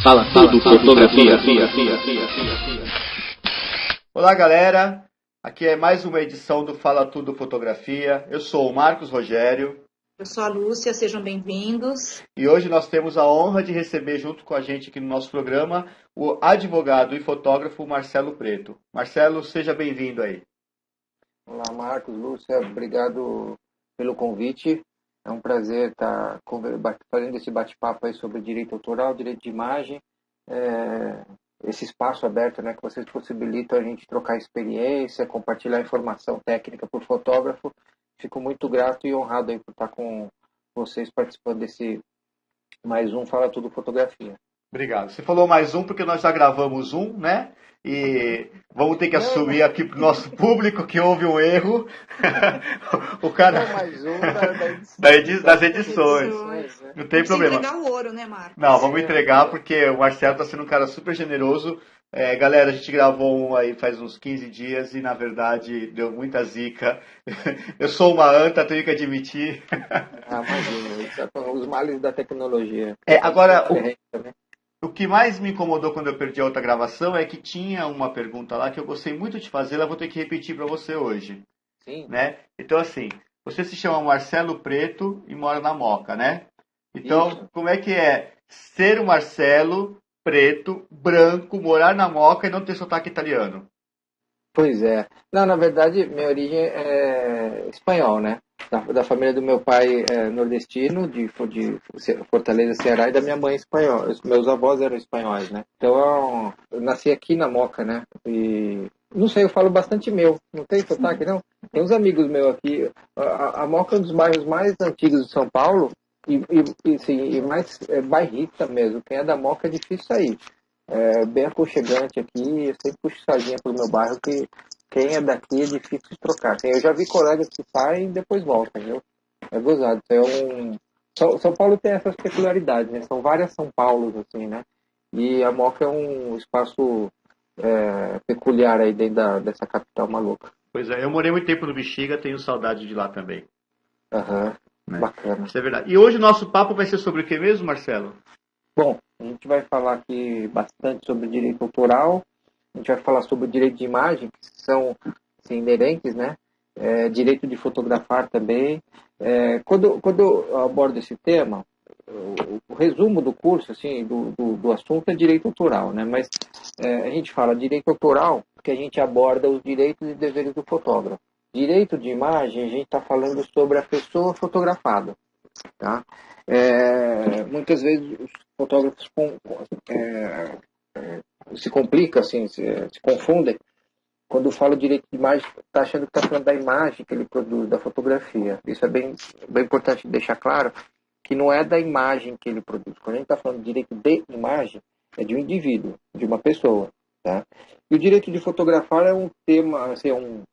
Fala tudo fotografia. Olá galera, aqui é mais uma edição do Fala Tudo Fotografia. Eu sou o Marcos Rogério. Eu sou a Lúcia, sejam bem-vindos. E hoje nós temos a honra de receber junto com a gente aqui no nosso programa o advogado e fotógrafo Marcelo Preto. Marcelo, seja bem-vindo aí. Olá Marcos, Lúcia, obrigado pelo convite. É um prazer estar fazendo esse bate-papo aí sobre direito autoral, direito de imagem, esse espaço aberto, né, que vocês possibilitam a gente trocar experiência, compartilhar informação técnica por fotógrafo. Fico muito grato e honrado aí por estar com vocês participando desse mais um Fala Tudo Fotografia. Obrigado. Você falou mais um porque nós já gravamos um, né? E vamos ter que assumir aqui para o nosso público que houve um erro. O cara... Não, mais um das edições. Não tem problema. Vamos entregar o ouro, né, Marcos? Não, vamos entregar porque o Marcelo está sendo um cara super generoso. Galera, a gente gravou um aí faz uns 15 dias e, na verdade, deu muita zica. Eu sou uma anta, tenho que admitir. Imagina, os males da tecnologia. Agora, o que mais me incomodou quando eu perdi a outra gravação é que tinha uma pergunta lá que eu gostei muito de fazer, ela vou ter que repetir para você hoje. Sim. Né? Então, assim, você se chama Marcelo Preto e mora na Moca, né? Então, Isso. Como é que é ser o Marcelo Preto, branco, morar na Moca e não ter sotaque italiano? Pois é. Não, na verdade, minha origem é espanhol, né? Da família do meu pai nordestino, de Fortaleza, Ceará, e da minha mãe espanhol. Meus avós eram espanhóis, né? Então, eu nasci aqui na Moca, né? E não sei, eu falo bastante meu. Não tem sotaque, não? Tem uns amigos meus aqui. A Moca é um dos bairros mais antigos de São Paulo e mais bairrista mesmo. Quem é da Moca é difícil sair. É bem aconchegante aqui. Eu sempre puxo sardinha pro meu bairro que quem é daqui é difícil de trocar. Eu já vi colegas que saem e depois voltam, entendeu? É gozado. São Paulo tem essas peculiaridades, né? São várias São Paulos, assim, né? E a Moca é um espaço peculiar aí dentro dessa capital maluca. Pois é, eu morei muito tempo no Bexiga, tenho saudade de lá também. Aham, Né? Bacana. Isso é verdade. E hoje o nosso papo vai ser sobre o que mesmo, Marcelo? Bom, a gente vai falar aqui bastante sobre direito autoral, a gente vai falar sobre o direito de imagem, que são assim, inerentes, né? Direito de fotografar também. Quando eu abordo esse tema, o resumo do curso, assim, do assunto é direito autoral, né? Mas a gente fala direito autoral porque a gente aborda os direitos e deveres do fotógrafo. Direito de imagem, a gente está falando sobre a pessoa fotografada, tá? Muitas vezes os fotógrafos se complicam, assim, se confundem. Quando fala direito de imagem, está achando que está falando da imagem que ele produz, da fotografia. Isso é bem importante deixar claro, que não é da imagem que ele produz. Quando a gente está falando de direito de imagem, é de um indivíduo, de uma pessoa. Tá? E o direito de fotografar é um tema, assim, um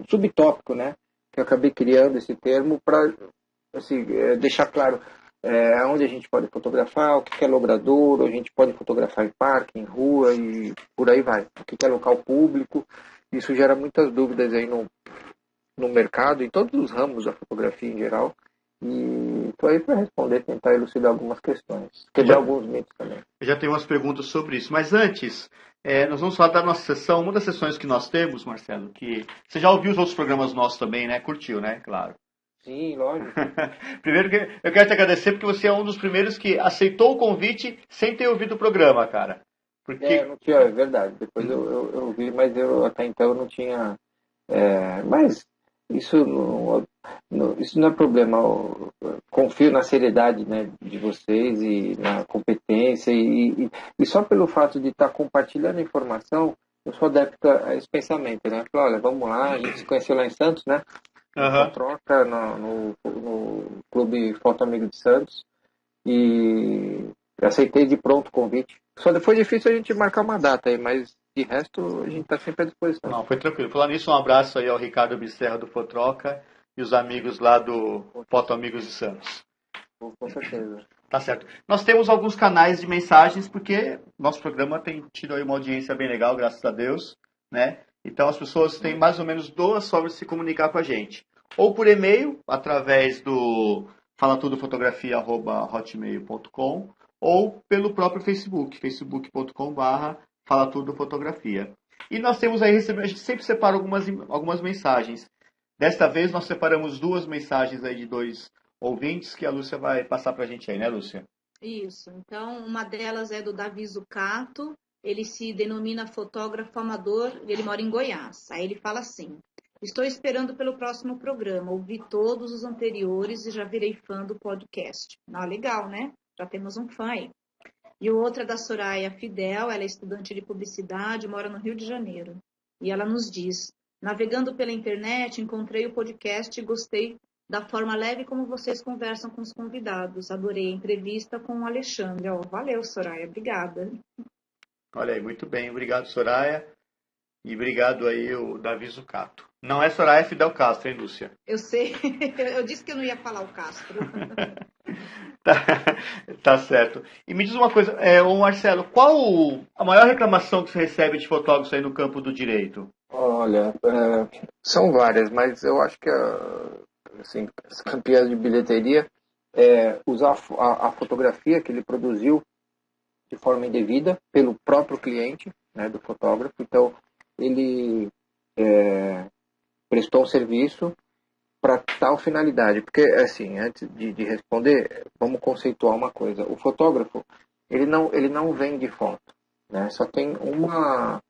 subtópico, né? Que eu acabei criando esse termo para assim, deixar claro onde a gente pode fotografar, o que é logrador, a gente pode fotografar em parque, em rua e por aí vai. O que é local público. Isso gera muitas dúvidas aí no mercado, em todos os ramos da fotografia em geral. E estou aí para responder, tentar elucidar algumas questões. Quebrar alguns mitos também. Eu já tenho umas perguntas sobre isso. Mas antes, nós vamos falar da nossa sessão. Uma das sessões que nós temos, Marcelo, que você já ouviu os outros programas nossos também, né? Curtiu, né? Claro. Sim, lógico. Primeiro, eu quero te agradecer porque você é um dos primeiros que aceitou o convite sem ter ouvido o programa, cara. Porque... não tinha, é verdade. Depois eu vi, mas até então eu não tinha... mas isso não é problema. Eu confio na seriedade, né, de vocês e na competência. E só pelo fato de estar compartilhando informação, eu sou adepto a esse pensamento, né? Falei, olha, vamos lá, a gente se conheceu lá em Santos, né? Uma troca no Clube Foto Amigo de Santos e aceitei de pronto o convite. Só foi difícil a gente marcar uma data aí, mas de resto a gente está sempre à disposição. Não, foi tranquilo. Falando nisso, um abraço aí ao Ricardo Bisterra do Fotroca e os amigos lá do Foto Amigos de Santos. Com certeza. Tá certo. Nós temos alguns canais de mensagens porque nosso programa tem tido aí uma audiência bem legal, graças a Deus, né? Então as pessoas têm mais ou menos duas formas de se comunicar com a gente. Ou por e-mail, através do falatudofotografia@hotmail.com, ou pelo próprio Facebook, facebook.com/, Fala Tudo Fotografia. E nós temos aí, a gente sempre separa algumas mensagens. Desta vez nós separamos 2 mensagens aí de 2 ouvintes que a Lúcia vai passar para a gente aí, né, Lúcia? Isso. Então, uma delas é do Davi Zucato. Ele se denomina fotógrafo amador e ele mora em Goiás. Aí ele fala assim: estou esperando pelo próximo programa. Ouvi todos os anteriores e já virei fã do podcast. Ah, legal, né? Já temos um fã aí. E o outro é da Soraya Fidel. Ela é estudante de publicidade, mora no Rio de Janeiro. E ela nos diz: navegando pela internet, encontrei o podcast e gostei da forma leve como vocês conversam com os convidados. Adorei a entrevista com o Alexandre. Oh, valeu, Soraya. Obrigada. Olha aí, muito bem. Obrigado, Soraya. E obrigado aí, o Davi Zucato. Não é Soraya Fidel Castro, hein, Lúcia? Eu sei. Eu disse que eu não ia falar o Castro. Tá certo. E me diz uma coisa, ô Marcelo, qual a maior reclamação que você recebe de fotógrafos aí no campo do direito? Olha, são várias, mas eu acho que assim, as campeãs de bilheteria usar a fotografia que ele produziu de forma indevida pelo próprio cliente, né, do fotógrafo. Então, ele prestou um serviço para tal finalidade. Porque, assim, antes de responder, vamos conceituar uma coisa. O fotógrafo, ele não vende foto, né? Só tem uma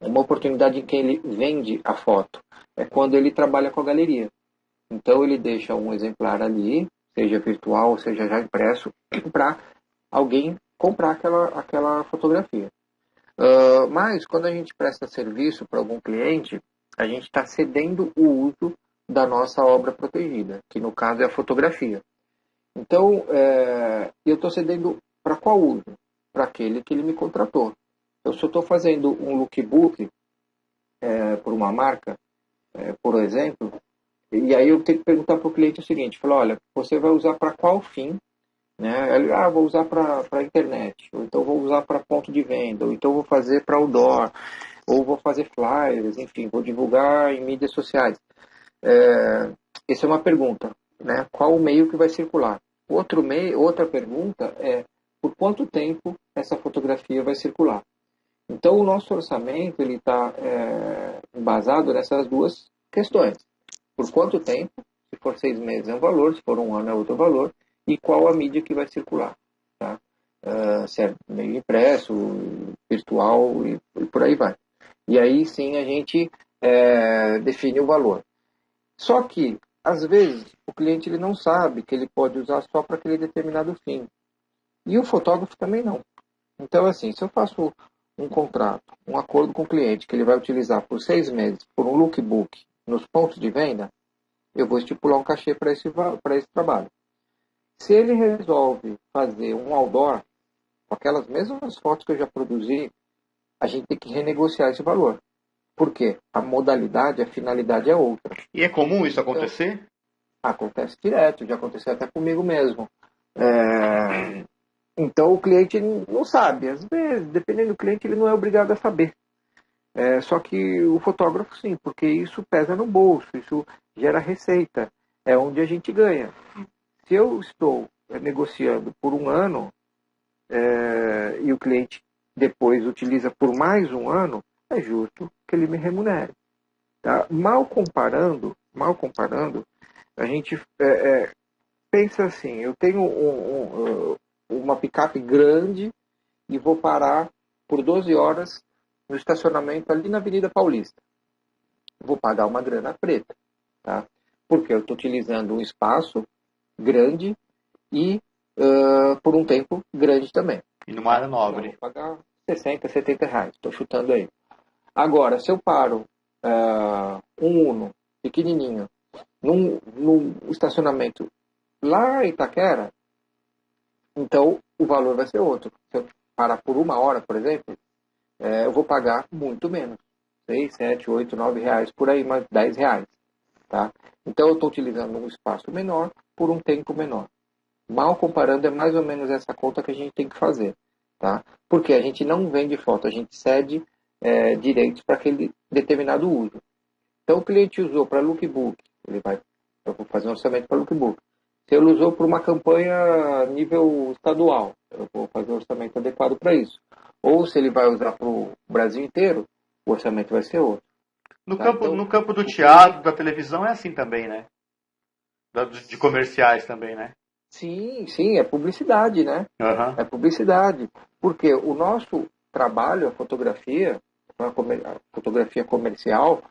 oportunidade em que ele vende a foto. É quando ele trabalha com a galeria. Então, ele deixa um exemplar ali, seja virtual, seja já impresso, para alguém comprar aquela fotografia. Mas, quando a gente presta serviço para algum cliente, a gente está cedendo o uso da nossa obra protegida, que no caso é a fotografia. Então, eu estou cedendo para qual uso? Para aquele que ele me contratou. Eu só estou fazendo um lookbook por uma marca, por exemplo, e aí eu tenho que perguntar para o cliente o seguinte, falar, olha, você vai usar para qual fim? Né? Ele, vou usar para a internet, ou então vou usar para ponto de venda, ou então vou fazer para outdoor, ou vou fazer flyers, enfim, vou divulgar em mídias sociais. Essa é uma pergunta, né? Qual o meio que vai circular? Outra pergunta é por quanto tempo essa fotografia vai circular? Então, o nosso orçamento ele está embasado nessas duas questões. Por quanto tempo? Se for 6 meses é um valor, se for um ano é outro valor. E qual a mídia que vai circular? Tá? Se é meio impresso, virtual e por aí vai. E aí sim a gente define o valor. Só que, às vezes, o cliente ele não sabe que ele pode usar só para aquele determinado fim. E o fotógrafo também não. Então, assim, se eu faço um contrato, um acordo com o cliente que ele vai utilizar por 6 meses, por um lookbook, nos pontos de venda, eu vou estipular um cachê para esse trabalho. Se ele resolve fazer um outdoor, com aquelas mesmas fotos que eu já produzi, a gente tem que renegociar esse valor. Por quê? A modalidade, a finalidade é outra. E é comum isso acontecer? Então, acontece direto, já aconteceu até comigo mesmo. Então o cliente não sabe. Às vezes, dependendo do cliente, ele não é obrigado a saber. Só que o fotógrafo sim, porque isso pesa no bolso, isso gera receita. É onde a gente ganha. Se eu estou negociando por um ano e o cliente depois utiliza por mais um ano, é justo que ele me remunere. Tá? Mal comparando, a gente pensa assim, eu tenho uma picape grande e vou parar por 12 horas no estacionamento ali na Avenida Paulista. Vou pagar uma grana preta. Tá? Porque eu estou utilizando um espaço grande e por um tempo grande também. E numa área nobre. Vou pagar 60, 70 reais, estou chutando aí. Agora, se eu paro um Uno pequenininho num estacionamento lá em Itaquera, então o valor vai ser outro. Se eu parar por 1 hora, por exemplo, eu vou pagar muito menos. 6, 7, 8, 9 reais, por aí, mais 10 reais. Tá? Então eu estou utilizando um espaço menor por um tempo menor. Mal comparando, é mais ou menos essa conta que a gente tem que fazer. Tá? Porque a gente não vende foto, a gente cede direitos para aquele determinado uso. Então o cliente usou para lookbook, eu vou fazer um orçamento para lookbook. Se ele usou para uma campanha a nível estadual, eu vou fazer o orçamento adequado para isso. Ou se ele vai usar para o Brasil inteiro, o orçamento vai ser outro. No Tá? campo, Então, no campo do teatro, da televisão é assim também, né? De comerciais também, né? sim, é publicidade, né? Aham. É publicidade. Porque o nosso trabalho, a fotografia comercial,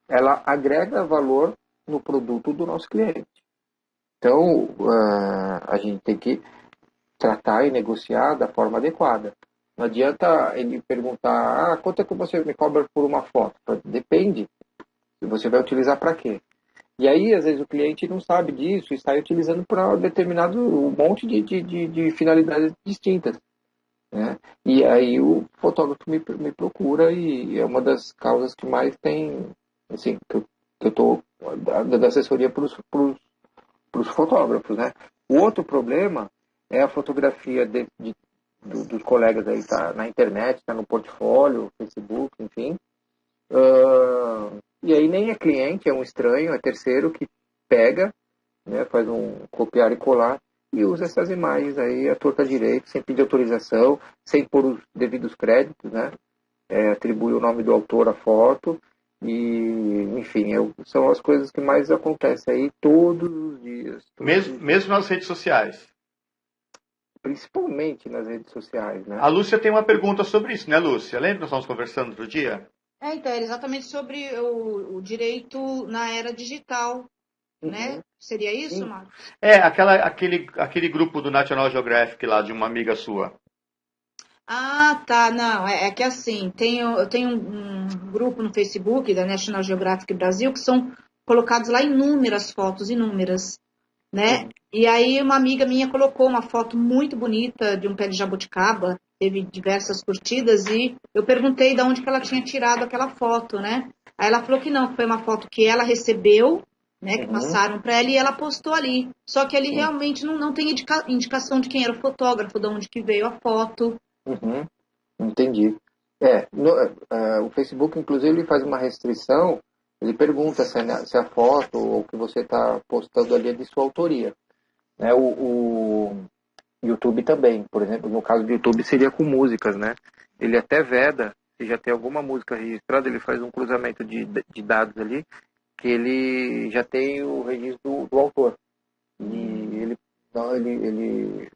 ela agrega valor no produto do nosso cliente. Então, a gente tem que tratar e negociar da forma adequada. Não adianta ele perguntar, quanto é que você me cobra por uma foto? Depende. Você vai utilizar para quê? E aí, às vezes, o cliente não sabe disso e sai utilizando para determinado um monte de finalidades distintas. Né? E aí o fotógrafo me procura e é uma das causas que mais tem, assim, que eu estou dando assessoria para os fotógrafos. Né? O outro problema é a fotografia dos colegas aí, tá na internet, tá no portfólio, Facebook, enfim. E aí nem é cliente, é um estranho, é terceiro que pega, né, faz um copiar e colar e usa essas imagens aí à torta direito, sem pedir autorização, sem pôr os devidos créditos, né? Atribui o nome do autor à foto e, enfim, são as coisas que mais acontecem aí todos os dias. Mesmo nas redes sociais. Principalmente nas redes sociais, né? A Lúcia tem uma pergunta sobre isso, né, Lúcia? Lembra que nós estávamos conversando outro dia? Então, era exatamente sobre o direito na era digital, né? Seria isso, Sim. Marcos? Aquele grupo do National Geographic lá, de uma amiga sua. Ah, tá, não, é que assim, eu tenho um grupo no Facebook da National Geographic Brasil que são colocados lá inúmeras fotos, inúmeras, né? E aí uma amiga minha colocou uma foto muito bonita de um pé de jabuticaba, teve diversas curtidas e eu perguntei de onde que ela tinha tirado aquela foto, né? Aí ela falou que não, que foi uma foto que ela recebeu, né, que passaram para ela e ela postou ali. Só que ali realmente não tem indicação de quem era o fotógrafo, de onde que veio a foto. Uhum. Entendi. O Facebook, inclusive, ele faz uma restrição, ele pergunta se a foto ou o que você está postando ali é de sua autoria. Né? O YouTube também, por exemplo, no caso do YouTube seria com músicas, né? Ele até veda, se já tem alguma música registrada, ele faz um cruzamento de dados ali, que ele já tem o registro do autor. E ele não, ele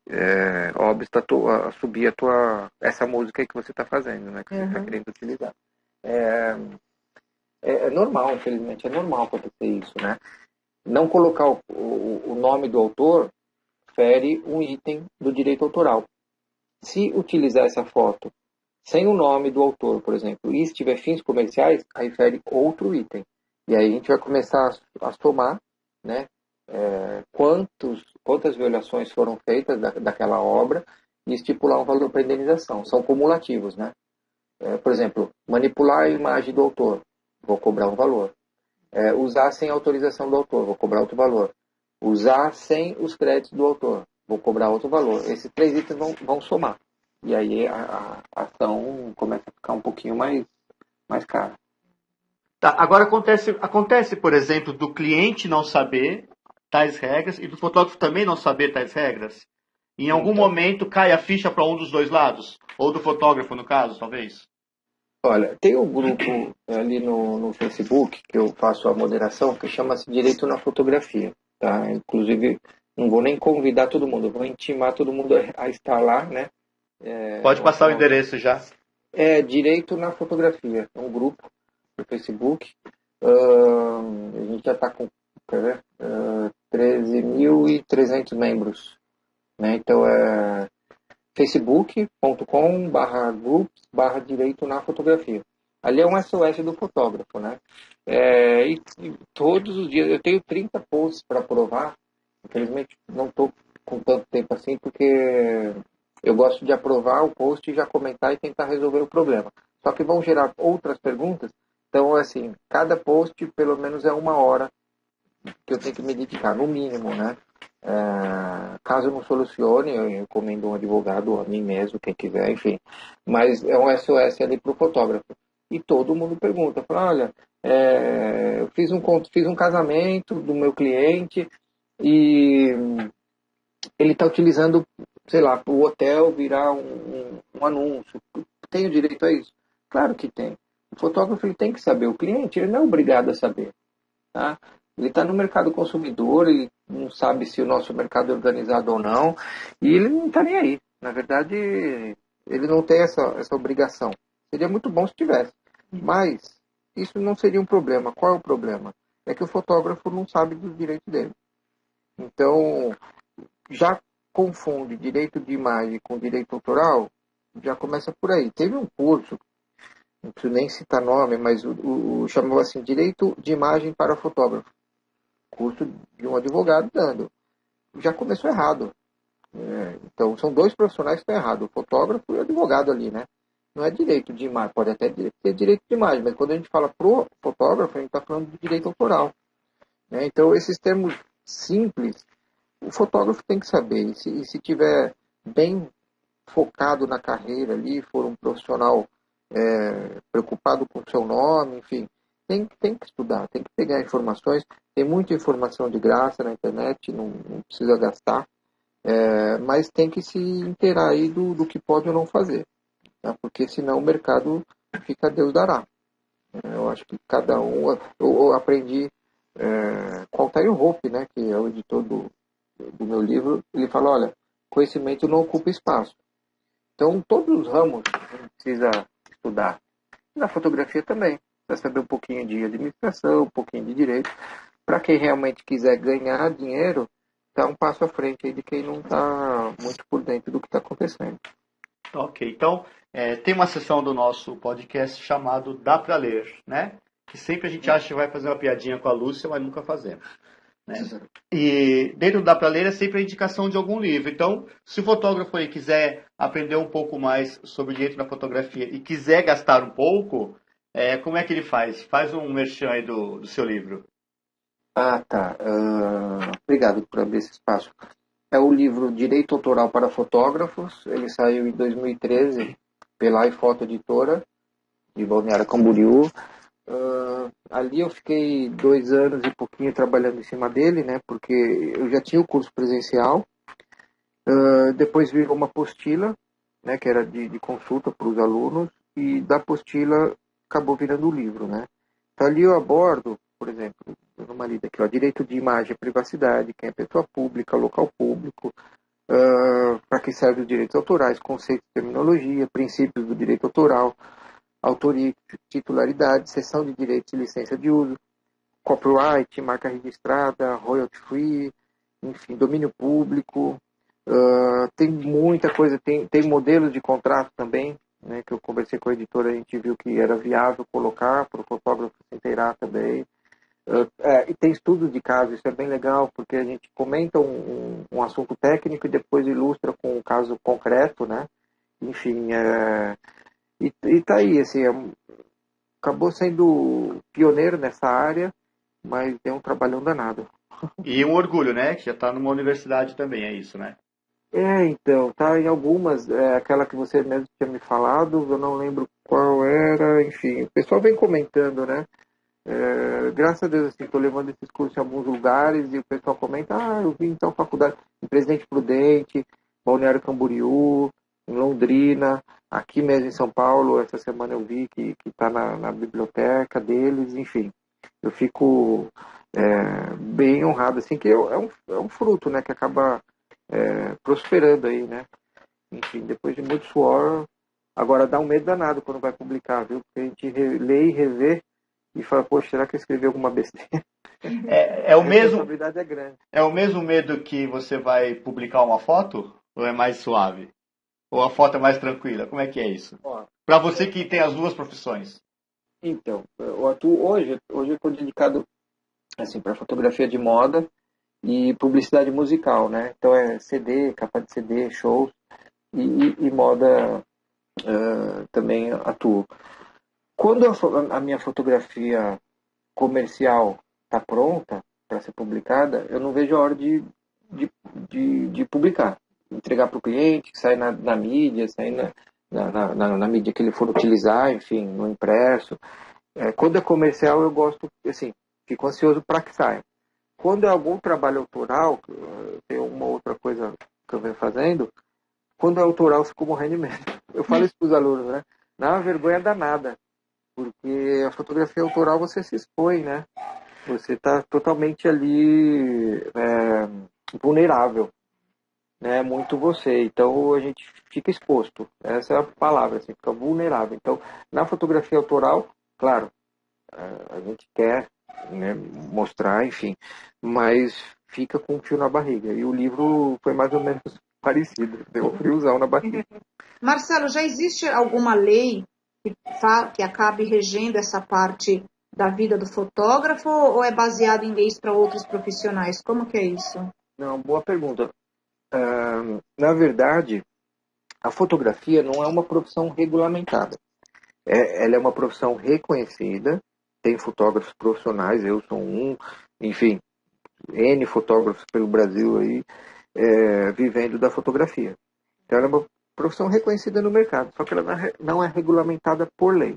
obsta a subir essa música aí que você está fazendo, né? Que você está querendo utilizar. É normal, infelizmente, é normal acontecer isso, né? Não colocar o nome do autor fere um item do direito autoral. Se utilizar essa foto sem o nome do autor, por exemplo, e se tiver fins comerciais, aí fere outro item. E aí a gente vai começar a somar, né? Quantas violações foram feitas daquela obra e estipular um valor para indenização. São cumulativos, né? Por exemplo, manipular a imagem do autor, vou cobrar um valor. Usar sem autorização do autor, vou cobrar outro valor. Usar sem os créditos do autor, vou cobrar outro valor. Esses três itens vão somar. E aí a ação começa a ficar um pouquinho mais cara. Tá, agora acontece, por exemplo, do cliente não saber tais regras e do fotógrafo também não saber tais regras? Em algum momento cai a ficha para um dos dois lados? Ou do fotógrafo, no caso, talvez? Olha, tem um grupo ali no Facebook que eu faço a moderação que chama-se Direito na Fotografia. Tá? Inclusive, não vou nem convidar todo mundo, eu vou intimar todo mundo a estar lá, né? Pode passar o endereço já. Direito na Fotografia, é um grupo no Facebook. A gente já está com 13.300 membros. Né? Então é facebook.com/groups/direito na fotografia. Ali é um SOS do fotógrafo, né? E todos os dias, eu tenho 30 posts para aprovar, infelizmente não estou com tanto tempo assim, porque eu gosto de aprovar o post e já comentar e tentar resolver o problema. Só que vão gerar outras perguntas, então assim, cada post pelo menos é 1 hora que eu tenho que me dedicar, no mínimo, né? Caso não solucione, eu recomendo um advogado, a mim mesmo, quem quiser, enfim. Mas é um SOS ali para o fotógrafo. E todo mundo pergunta, fala, olha, eu fiz um casamento do meu cliente e ele está utilizando, sei lá, para o hotel virar um anúncio. Tem o direito a isso? Claro que tem. O fotógrafo ele tem que saber, o cliente ele não é obrigado a saber. Tá? Ele está no mercado consumidor, ele não sabe se o nosso mercado é organizado ou não, e ele não está nem aí. Na verdade, ele não tem essa obrigação. Seria muito bom se tivesse, mas isso não seria um problema. Qual é o problema? É que o fotógrafo não sabe dos direitos dele. Então, já confunde direito de imagem com direito autoral, já começa por aí. Teve um curso, não preciso nem citar nome, mas chamava assim, Direito de Imagem para Fotógrafo. Curso de um advogado dando. Já começou errado. Então, são dois profissionais que estão errados, o fotógrafo e o advogado ali, né? Não é direito de imagem, pode até ter direito de imagem, mas quando a gente fala pro fotógrafo, a gente está falando de direito autoral. Né? Então, esses termos simples, o fotógrafo tem que saber. E se tiver bem focado na carreira ali, for um profissional preocupado com o seu nome, enfim, tem que estudar, tem que pegar informações. Tem muita informação de graça na internet, não precisa gastar, mas tem que se inteirar aí do que pode ou não fazer, tá? Porque senão o mercado fica Deus dará. Eu acho que cada um... Eu aprendi com o Altair Hope, né, que é o editor do meu livro, ele fala, olha, conhecimento não ocupa espaço. Então, todos os ramos a gente precisa estudar. Na fotografia também. Precisa saber um pouquinho de administração, um pouquinho de direito. Para quem realmente quiser ganhar dinheiro, está um passo à frente aí de quem não está muito por dentro do que está acontecendo. Ok, então tem uma sessão do nosso podcast chamado Dá Pra Ler, né? Que sempre a gente acha que vai fazer uma piadinha com a Lúcia, mas nunca fazemos. Né? E dentro do Dá Pra Ler é sempre a indicação de algum livro. Então, se o fotógrafo aí quiser aprender um pouco mais sobre o direito da fotografia e quiser gastar um pouco, como é que ele faz? Faz um merchan aí do seu livro. Ah, tá. Obrigado por abrir esse espaço. É o livro Direito Autoral para Fotógrafos. Ele saiu em 2013 pela iFoto Editora, de Balneário Camboriú. Ali eu fiquei 2 anos e pouquinho trabalhando em cima dele, né? Porque eu já tinha o curso presencial. Depois virou uma apostila, né? Que era de consulta para os alunos. E da apostila acabou virando o livro, né? Então ali eu abordo, por exemplo, numa lida aqui, ó, direito de imagem e privacidade, quem é pessoa pública, local público, para que servem os direitos autorais, conceitos e terminologia, princípios do direito autoral, autoria, titularidade, cessão de direitos e licença de uso, copyright, marca registrada, royalty free, enfim, domínio público. Tem muita coisa, tem modelos de contrato também, né, que eu conversei com a editora, a gente viu que era viável colocar para o fotógrafo se inteirar também. E tem estudos de caso, isso é bem legal, porque a gente comenta um assunto técnico e depois ilustra com um caso concreto, né? Enfim, e tá aí, assim, acabou sendo pioneiro nessa área, mas é um trabalhão danado. E um orgulho, né? Que já está numa universidade também, é isso, né? Então, tá em algumas, aquela que você mesmo tinha me falado, eu não lembro qual era, enfim, o pessoal vem comentando, né? Graças a Deus, assim, estou levando esses cursos em alguns lugares e o pessoal comenta, eu vim em tal faculdade, em Presidente Prudente, Balneário Camboriú, em Londrina, aqui mesmo em São Paulo, essa semana eu vi que está na biblioteca deles, enfim, eu fico bem honrado, assim, que é um fruto, né, que acaba prosperando aí, né, enfim, depois de muito suor, agora dá um medo danado quando vai publicar, viu, porque a gente lê e revê e fala, poxa, será que eu escrevi alguma besteira? A responsabilidade é grande. É o mesmo medo que você vai publicar uma foto? Ou é mais suave? Ou a foto é mais tranquila? Como é que é isso? Para você que tem as duas profissões. Então, eu atuo hoje eu estou dedicado assim, para fotografia de moda e publicidade musical, né? Então é CD, capa de CD, shows e moda também atuo. Quando a minha fotografia comercial está pronta para ser publicada, eu não vejo a hora de publicar. Entregar para o cliente, sair na mídia, sair na mídia que ele for utilizar, enfim, no impresso. Quando é comercial, eu gosto, assim, fico ansioso para que saia. quando é algum trabalho autoral, tem uma outra coisa que eu venho fazendo, quando é autoral, eu fico morrendo de medo. Eu falo isso para os alunos, né? Não é uma vergonha danada, porque a fotografia autoral você se expõe, né? Você está totalmente ali vulnerável, né? Muito você. Então a gente fica exposto. Essa é a palavra, assim, fica vulnerável. Então, na fotografia autoral, claro, a gente quer, né, mostrar, enfim, mas fica com um fio na barriga. E o livro foi mais ou menos parecido, deu um friozão na barriga. Marcelo, já existe alguma lei que acabe regendo essa parte da vida do fotógrafo ou é baseado em leis para outros profissionais? Como que é isso? Não, boa pergunta. Na verdade, a fotografia não é uma profissão regulamentada. Ela é uma profissão reconhecida, tem fotógrafos profissionais, eu sou um, enfim, N fotógrafos pelo Brasil aí, vivendo da fotografia. Então, ela é uma profissão reconhecida no mercado, só que ela não é regulamentada por lei.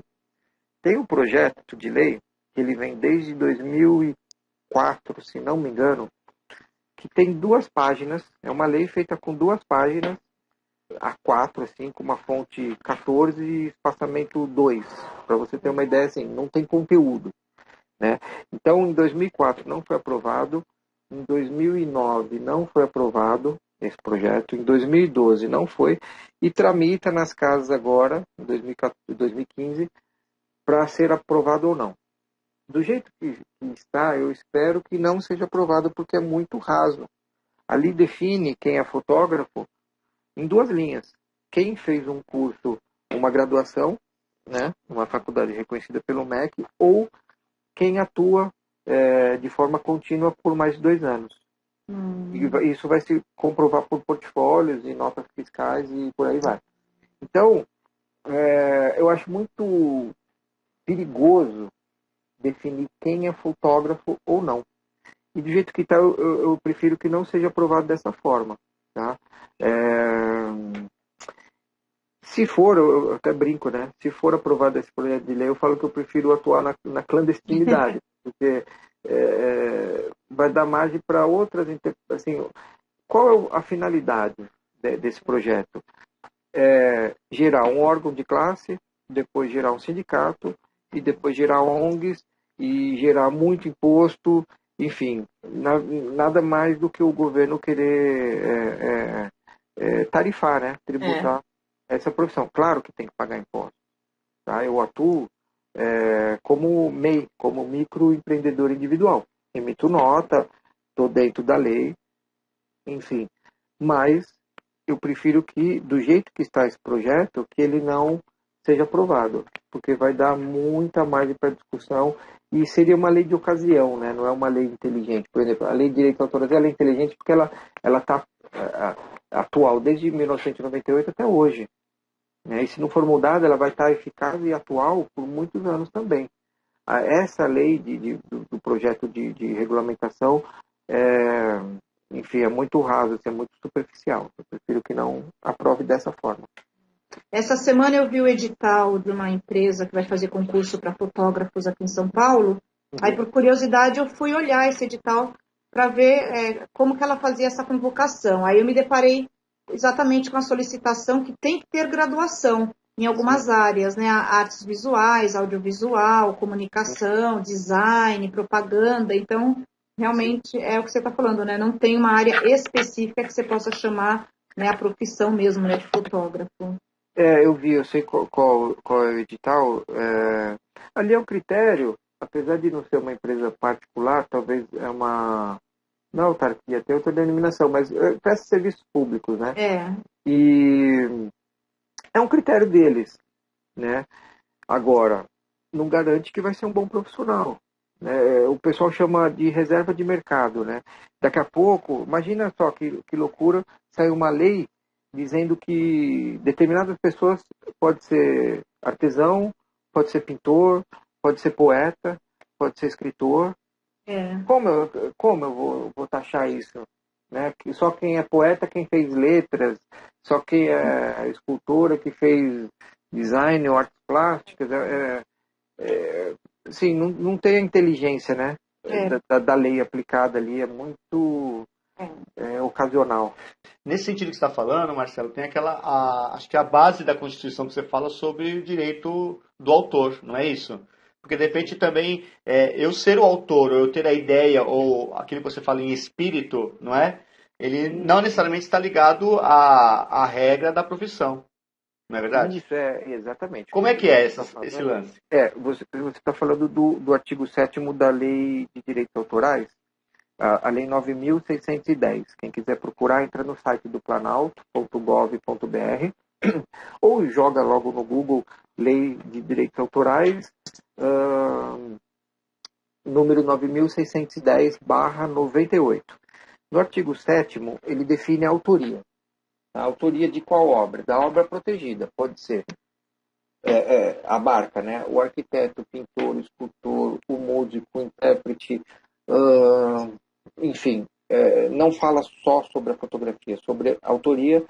Tem um projeto de lei, que ele vem desde 2004, se não me engano, que tem 2 páginas, é uma lei feita com 2 páginas, A4, assim, com uma fonte 14 e espaçamento 2, para você ter uma ideia, assim, não tem conteúdo, né? Então, em 2004 não foi aprovado, em 2009 não foi aprovado esse projeto, em 2012 não foi, e tramita nas casas agora, em 2015, para ser aprovado ou não. Do jeito que está, eu espero que não seja aprovado, porque é muito raso. Ali define quem é fotógrafo em 2 linhas. Quem fez um curso, uma graduação, né, uma faculdade reconhecida pelo MEC, ou quem atua de forma contínua por mais de 2 anos. E isso vai se comprovar por portfólios e notas fiscais e por aí vai. Então, eu acho muito perigoso definir quem é fotógrafo ou não. E do jeito que está, eu prefiro que não seja aprovado dessa forma. Tá? Se for, eu até brinco, né? Se for aprovado esse projeto de lei, eu falo que eu prefiro atuar na clandestinidade, porque vai dar margem para outras. Assim, qual é a finalidade desse projeto? Gerar um órgão de classe, depois gerar um sindicato, e depois gerar ONGs, e gerar muito imposto, enfim, nada mais do que o governo querer tarifar, né? Tributar essa profissão. Claro que tem que pagar imposto. Tá? Eu atuo como MEI, como microempreendedor individual. Emito nota, estou dentro da lei, enfim. Mas eu prefiro que, do jeito que está esse projeto, que ele não seja aprovado, porque vai dar muita margem para discussão e seria uma lei de ocasião, né? Não é uma lei inteligente. Por exemplo, a lei de direito autoral ela é inteligente porque ela está atual desde 1998 até hoje. Né? E se não for mudada, ela vai estar eficaz e atual por muitos anos também. Essa lei do projeto de regulamentação, enfim, é muito raso, é muito superficial. Eu prefiro que não aprove dessa forma. Essa semana eu vi o edital de uma empresa que vai fazer concurso para fotógrafos aqui em São Paulo. Aí, por curiosidade, eu fui olhar esse edital para ver como que ela fazia essa convocação. Aí eu me deparei exatamente com a solicitação que tem que ter graduação em algumas áreas, né? Artes visuais, audiovisual, comunicação, design, propaganda. Então, realmente é o que você está falando, né? Não tem uma área específica que você possa chamar, né, a profissão mesmo, né, de fotógrafo. Eu vi, eu sei qual é o edital. Ali é um critério, apesar de não ser uma empresa particular, talvez não autarquia, tem outra denominação, mas presta serviços públicos, né? E é um critério deles, né? Agora, não garante que vai ser um bom profissional. Né? O pessoal chama de reserva de mercado, né? Daqui a pouco, imagina só que loucura, sai uma lei dizendo que determinadas pessoas pode ser artesão, pode ser pintor, pode ser poeta, pode ser escritor. Como eu vou taxar isso? Né? Que só quem é poeta, quem fez letras, só quem é escultora, que fez design ou artes plásticas. Assim, não tem a inteligência, né? da lei aplicada ali é muito ocasional. Nesse sentido que você está falando, Marcelo, tem acho que a base da Constituição que você fala sobre o direito do autor, não é isso? Porque de repente também eu ser o autor, ou eu ter a ideia, ou aquilo que você fala em espírito, não é? Ele não necessariamente está ligado à regra da profissão, não é verdade? Isso, exatamente. Como é que é esse lance? Você está falando do artigo 7º da Lei de Direitos Autorais, a Lei 9.610. Quem quiser procurar, entra no site do planalto.gov.br ou joga logo no Google Lei de Direitos Autorais, número 9.610/98. No artigo 7º, ele define a autoria. A autoria de qual obra? Da obra protegida. Pode ser, abarca, né? O arquiteto, o pintor, o escultor, o músico, o intérprete, enfim, não fala só sobre a fotografia, sobre a autoria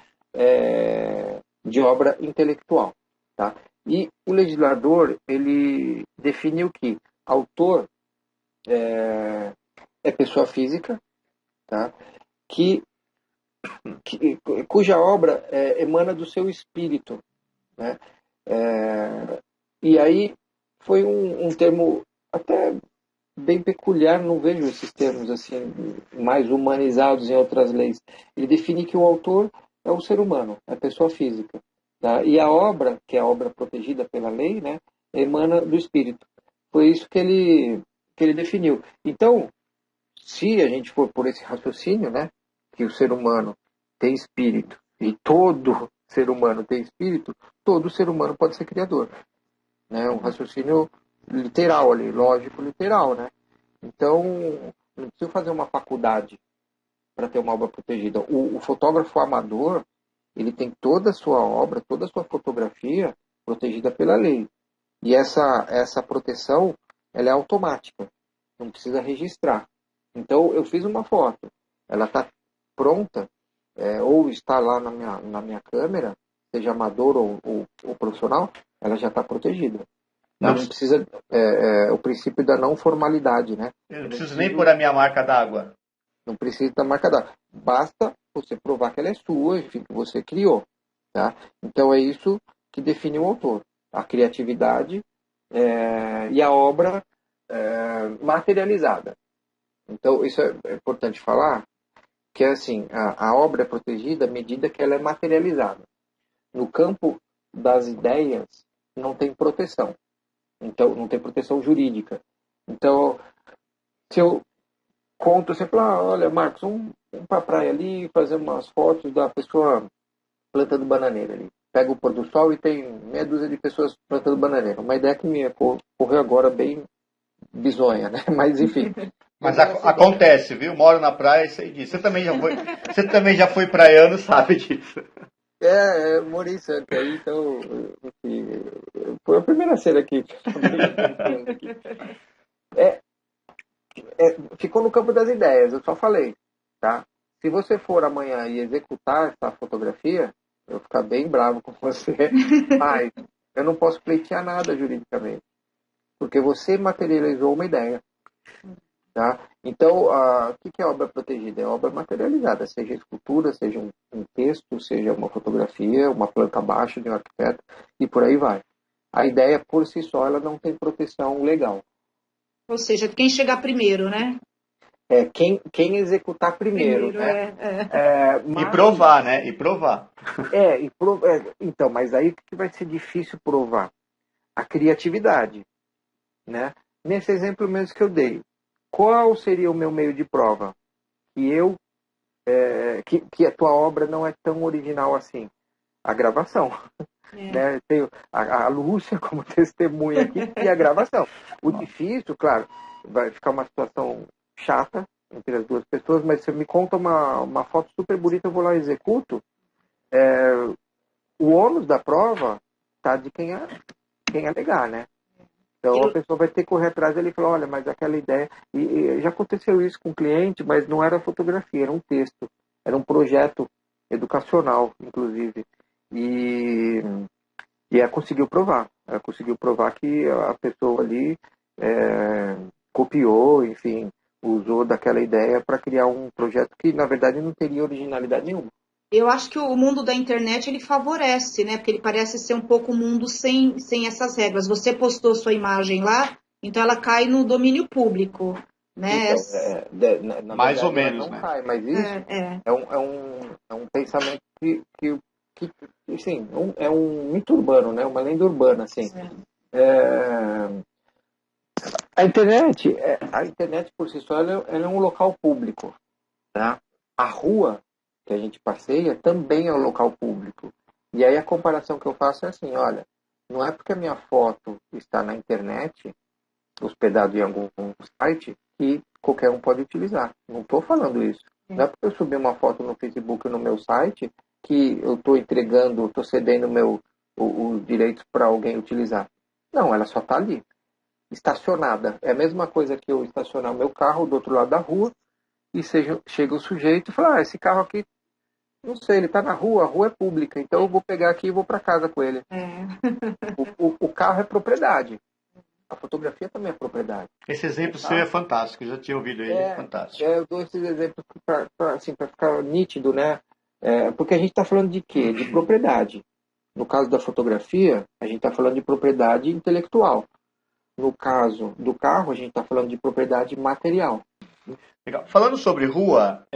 de obra intelectual. Tá? E o legislador, ele definiu que autor é pessoa física, tá? Cuja obra emana do seu espírito, né? E aí foi um termo até bem peculiar, não vejo esses termos assim mais humanizados em outras leis. Ele define que o autor é o ser humano, é a pessoa física, tá? E a obra, que é a obra protegida pela lei, né, emana do espírito. Foi isso que ele definiu. Então, se a gente for por esse raciocínio, né, que o ser humano tem espírito e todo ser humano tem espírito, todo ser humano pode ser criador, né? Um raciocínio literal ali, lógico, literal, né? Então, não precisa fazer uma faculdade para ter uma obra protegida. O fotógrafo amador, ele tem toda a sua obra, toda a sua fotografia protegida pela lei. E essa proteção, ela é automática, não precisa registrar. Então, eu fiz uma foto, ela está pronta, ou está lá na minha câmera, seja amador ou profissional, ela já está protegida. Não precisa, o princípio da não formalidade, né? Eu não preciso nem pôr a minha marca d'água. Não precisa da marca d'água. Basta você provar que ela é sua, enfim, que você criou. Tá? Então, é isso que define o autor. A criatividade e a obra materializada. Então, isso é importante falar, que assim, a obra é protegida à medida que ela é materializada. No campo das ideias, não tem proteção. Então, não tem proteção jurídica. Então, se eu conto sempre, olha, Marcos, vamos para a praia ali, fazer umas fotos da pessoa plantando bananeira ali. Pega o pôr do sol e tem meia dúzia de pessoas plantando bananeira. Uma ideia que me ocorreu agora bem bizonha, né? Mas, enfim. Mas acontece, viu? Moro na praia e sei disso. Você também já foi praiano, sabe disso. Morei em Santos aí, então, enfim, foi a primeira cena que ficou no campo das ideias, eu só falei, tá? Se você for amanhã e executar essa fotografia, eu vou ficar bem bravo com você, mas eu não posso pleitear nada juridicamente, porque você materializou uma ideia. Tá? Então, o que é obra protegida? É obra materializada, seja escultura, seja um texto, seja uma fotografia, uma planta abaixo de um arquiteto, e por aí vai. A ideia, por si só, ela não tem proteção legal. Ou seja, quem chegar primeiro, né? Quem executar primeiro, né? Mas... E provar, né? E provar. Então, mas aí o que vai ser difícil provar? A criatividade, né? Nesse exemplo mesmo que eu dei, qual seria o meu meio de prova? Que a tua obra não é tão original assim? A gravação. Né? Tenho a Lúcia como testemunha aqui e a gravação. O difícil, claro, vai ficar uma situação chata entre as duas pessoas, mas se me conta uma foto super bonita, eu vou lá e executo. O ônus da prova está de quem alegar, né? Então a pessoa vai ter que correr atrás dele e falar, olha, mas aquela ideia... E já aconteceu isso com o cliente, mas não era fotografia, era um texto. Era um projeto educacional, inclusive. E ela conseguiu provar. Ela conseguiu provar que a pessoa ali copiou, enfim, usou daquela ideia para criar um projeto que, na verdade, não teria originalidade nenhuma. Eu acho que o mundo da internet ele favorece, né? Porque ele parece ser um pouco um mundo sem essas regras. Você postou sua imagem lá, então ela cai no domínio público, né? Então, na Mais ou verdade, ela menos, não né? cai, mas isso é um pensamento que assim, é um mito urbano, né? Uma lenda urbana, assim. É, a internet por si só, ela é um local público, tá? A rua que a gente passeia também é um local público. E aí a comparação que eu faço é assim, olha, não é porque a minha foto está na internet, hospedado em algum site, que qualquer um pode utilizar. Não estou falando isso. Não é porque eu subir uma foto no Facebook ou no meu site que eu estou entregando, estou cedendo os direitos para alguém utilizar. Não, ela só está ali, estacionada. É a mesma coisa que eu estacionar o meu carro do outro lado da rua e chega o sujeito e fala, esse carro aqui, não sei, ele está na rua, a rua é pública, então eu vou pegar aqui e vou para casa com ele. O carro é propriedade. A fotografia também é propriedade. Esse exemplo seu é fantástico, eu já tinha ouvido ele, é fantástico. Eu dou esses exemplos para ficar nítido, né? Porque a gente está falando de quê? De propriedade. No caso da fotografia, a gente está falando de propriedade intelectual. No caso do carro, a gente está falando de propriedade material. Legal. Falando sobre rua,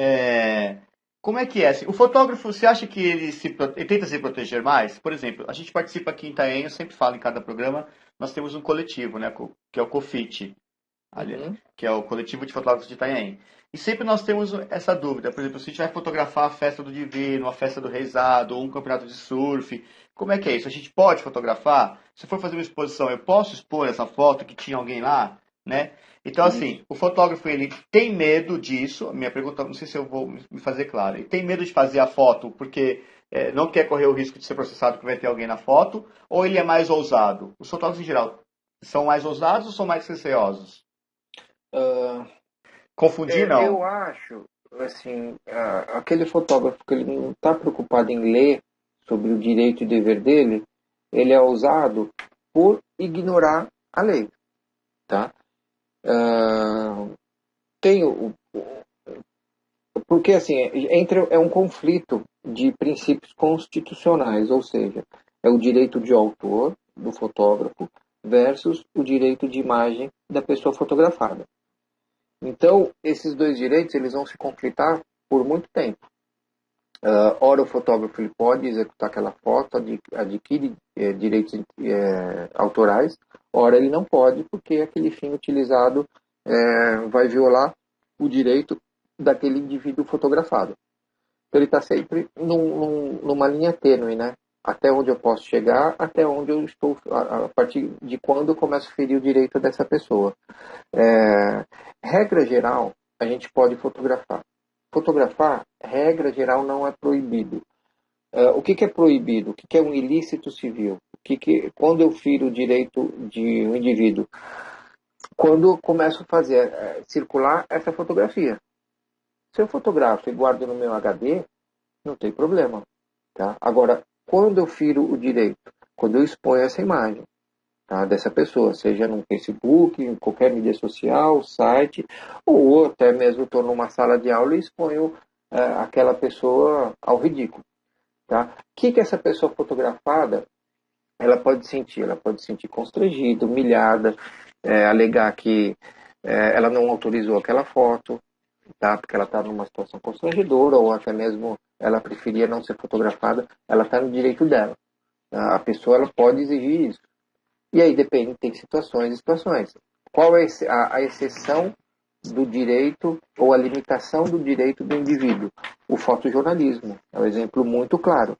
como é que é? Assim, o fotógrafo, você acha que ele tenta se proteger mais? Por exemplo, a gente participa aqui em Itanhaém, eu sempre falo em cada programa, nós temos um coletivo, né, que é o COFIT, que é o Coletivo de Fotógrafos de Itanhaém. E sempre nós temos essa dúvida, por exemplo, se a gente vai fotografar a festa do Divino, a festa do Reisado, ou um campeonato de surf, como é que é isso? A gente pode fotografar? Se for fazer uma exposição, eu posso expor essa foto que tinha alguém lá, né? Então, assim, o fotógrafo, ele tem medo disso. Minha pergunta, não sei se eu vou me fazer claro. Ele tem medo de fazer a foto porque não quer correr o risco de ser processado porque vai ter alguém na foto? Ou ele é mais ousado? Os fotógrafos, em geral, são mais ousados ou são mais receosos? Confundir, não. Eu acho, assim, aquele fotógrafo que ele não está preocupado em ler sobre o direito e dever dele, ele é ousado por ignorar a lei, tá? Porque assim é um conflito de princípios constitucionais, ou seja, é o direito de autor do fotógrafo versus o direito de imagem da pessoa fotografada. Então, esses dois direitos eles vão se conflitar por muito tempo. Ora, o fotógrafo ele pode executar aquela foto, adquire direitos autorais, ora, ele não pode, porque aquele fim utilizado vai violar o direito daquele indivíduo fotografado. Então, ele está sempre numa linha tênue, né? Até onde eu posso chegar, até onde eu estou, a partir de quando eu começo a ferir o direito dessa pessoa. Regra geral, a gente pode fotografar. Fotografar, regra geral, não é proibido. O que é proibido? O que é um ilícito civil? Quando eu firo o direito de um indivíduo? Quando eu começo a fazer circular essa fotografia. Se eu fotografo e guardo no meu HD, não tem problema. Tá? Agora, quando eu firo o direito? Quando eu exponho essa imagem, tá, dessa pessoa, seja no Facebook, em qualquer mídia social, site, ou até mesmo estou numa sala de aula e exponho aquela pessoa ao ridículo. Tá? O que essa pessoa fotografada ela pode sentir? Ela pode se sentir constrangida, humilhada, alegar que ela não autorizou aquela foto, tá? Porque ela está numa situação constrangedora, ou até mesmo ela preferia não ser fotografada, ela está no direito dela. Tá? A pessoa ela pode exigir isso. E aí depende, tem situações e situações. Qual é a exceção do direito ou a limitação do direito do indivíduo? O fotojornalismo é um exemplo muito claro.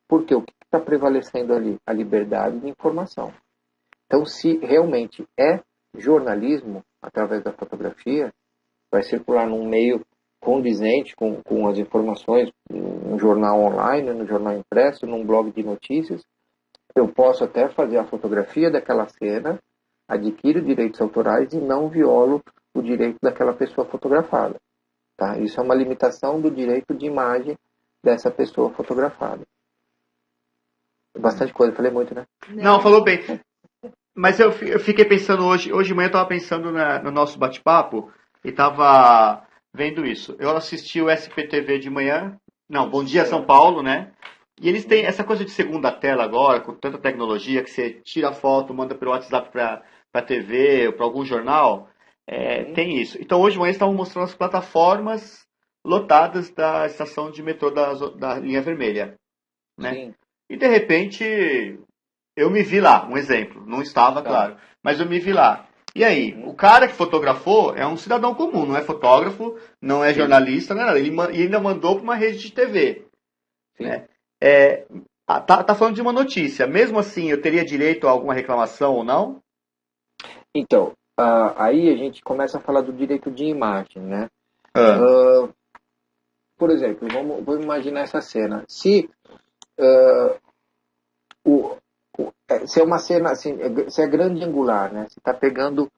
Porque o que está prevalecendo ali? A liberdade de informação. Então, se realmente é jornalismo, através da fotografia, vai circular num meio condizente com as informações, no jornal online, no jornal impresso, num blog de notícias, eu posso até fazer a fotografia daquela cena, adquiro direitos autorais e não violo o direito daquela pessoa fotografada. Tá? Isso é uma limitação do direito de imagem dessa pessoa fotografada. Bastante coisa, falei muito, né? Não, falou bem. Mas eu fiquei pensando hoje de manhã eu estava pensando no nosso bate-papo e estava vendo isso. Eu assisti o SPTV de manhã, não, Bom Dia São Paulo, né? E eles têm essa coisa de segunda tela agora, com tanta tecnologia, que você tira a foto, manda pelo WhatsApp para a TV, para algum jornal. Tem isso. Então hoje de manhã eles estavam mostrando as plataformas lotadas da estação de metrô da linha vermelha, né? Sim. E de repente eu me vi lá, um exemplo. Não estava, claro, mas eu me vi lá. E aí, o cara que fotografou é um cidadão comum, não é fotógrafo, não é jornalista, não é nada. Ele ainda mandou para uma rede de TV. Né? Tá falando de uma notícia. Mesmo assim, eu teria direito a alguma reclamação ou não? Então, aí a gente começa a falar do direito de imagem, né? Por exemplo, vamos imaginar essa cena. Se se é uma cena assim, se é grande angular, né? Você está pegando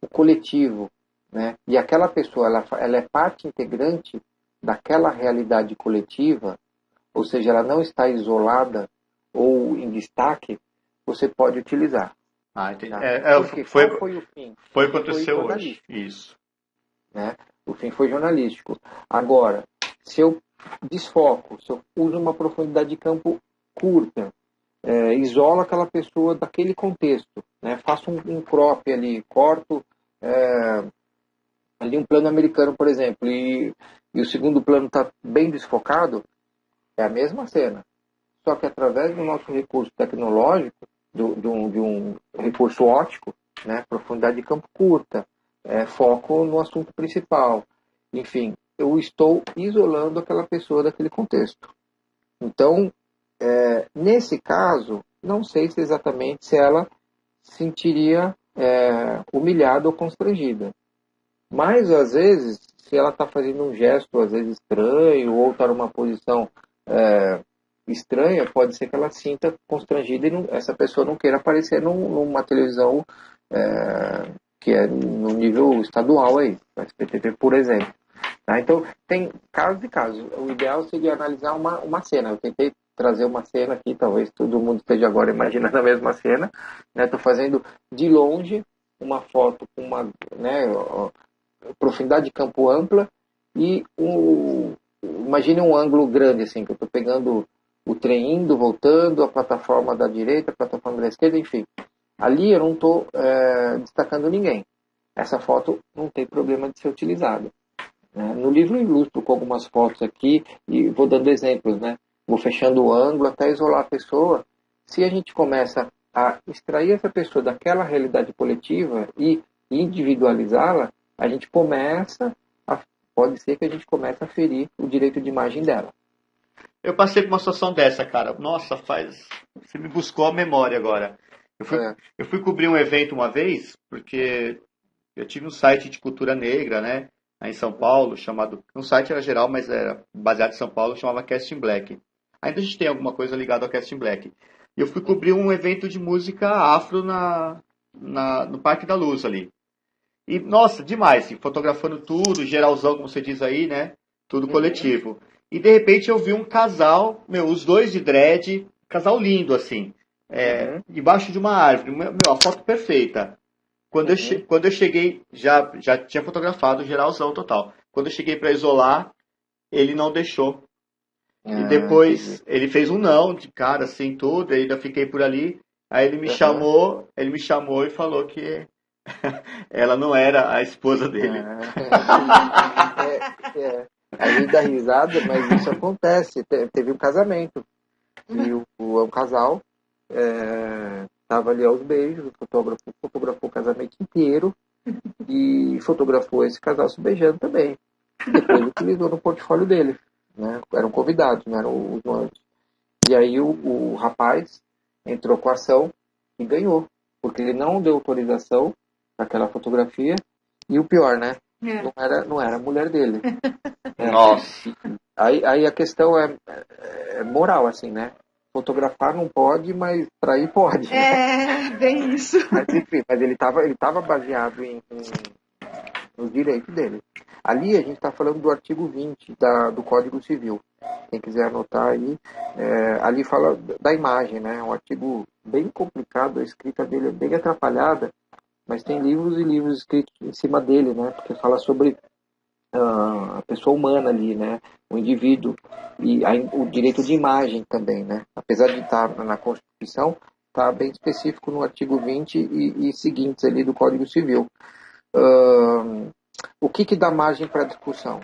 o coletivo, né? E aquela pessoa, ela é parte integrante daquela realidade coletiva, ou seja, ela não está isolada ou em destaque, você pode utilizar. Entendi. Tá? Foi o fim? Foi o que aconteceu hoje. Isso. Né? O fim foi jornalístico. Agora, se eu desfoco, se eu uso uma profundidade de campo curta, isolo aquela pessoa daquele contexto, né? Faço um crop ali, corto ali um plano americano, por exemplo, e o segundo plano está bem desfocado, é a mesma cena. Só que através do nosso recurso tecnológico, de um recurso óptico, né? Profundidade de campo curta, foco no assunto principal, enfim, eu estou isolando aquela pessoa daquele contexto. Então, nesse caso, não sei se exatamente se ela se sentiria humilhada ou constrangida. Mas, às vezes, se ela está fazendo um gesto, às vezes, estranho, ou está numa posição estranha, pode ser que ela se sinta constrangida e essa pessoa não queira aparecer numa televisão que é no nível estadual aí, o SPTV, por exemplo. Tá? Então, tem casos e casos. O ideal seria analisar uma cena. Eu tentei trazer uma cena aqui, talvez todo mundo esteja agora imaginando a mesma cena. Estou fazendo de longe uma foto com uma profundidade de campo ampla e imagine um ângulo grande, assim, que eu estou pegando o trem indo, voltando, a plataforma da direita, a plataforma da esquerda, enfim. Ali eu não estou destacando ninguém. Essa foto não tem problema de ser utilizada. No livro eu ilustro com algumas fotos aqui e vou dando exemplos, né? Vou fechando o ângulo até isolar a pessoa. Se a gente começa a extrair essa pessoa daquela realidade coletiva e individualizá-la, a gente pode ser que a gente comece a ferir o direito de imagem dela. Eu passei por uma situação dessa, cara. Nossa, você me buscou a memória agora. Eu fui cobrir um evento uma vez, porque eu tive um site de cultura negra, né? Aí em São Paulo, chamado... Um site era geral, mas era baseado em São Paulo, chamava Casting Black. Ainda a gente tem alguma coisa ligada ao Casting Black. E eu fui cobrir um evento de música afro no Parque da Luz ali. E, nossa, demais, assim, fotografando tudo, geralzão, como você diz aí, né? Tudo coletivo. E, de repente, eu vi um casal, os dois de dread, casal lindo, assim, debaixo de uma árvore. A foto perfeita. Quando eu cheguei, já tinha fotografado geralzão total. Quando eu cheguei para isolar, ele não deixou. E depois ele fez um não de cara, assim, tudo, e ainda fiquei por ali. Aí ele me chamou e falou que ela não era a esposa dele. A gente dá risada, mas isso acontece. Teve um casamento. E um casal estava ali aos beijos, o fotógrafo fotografou o casamento inteiro e fotografou esse casal se beijando também. E depois utilizou no portfólio dele. Né? Eram convidados, não eram os noivos. E aí o rapaz entrou com a ação e ganhou, porque ele não deu autorização para aquela fotografia. E o pior, né? Não era a mulher dele. Nossa. Aí a questão é moral, assim, né? Fotografar não pode, mas trair pode. Bem isso. Mas enfim, ele tava baseado no direito dele. Ali a gente está falando do artigo 20 do Código Civil. quem quiser anotar aí, ali fala da imagem, né? É um artigo bem complicado, a escrita dele é bem atrapalhada, mas tem livros e livros escritos em cima dele, né? Porque fala sobre a pessoa humana ali, né? O indivíduo e o direito de imagem também, né? Apesar de estar na Constituição, está bem específico no artigo 20 e seguintes ali do Código Civil. O que dá margem para discussão?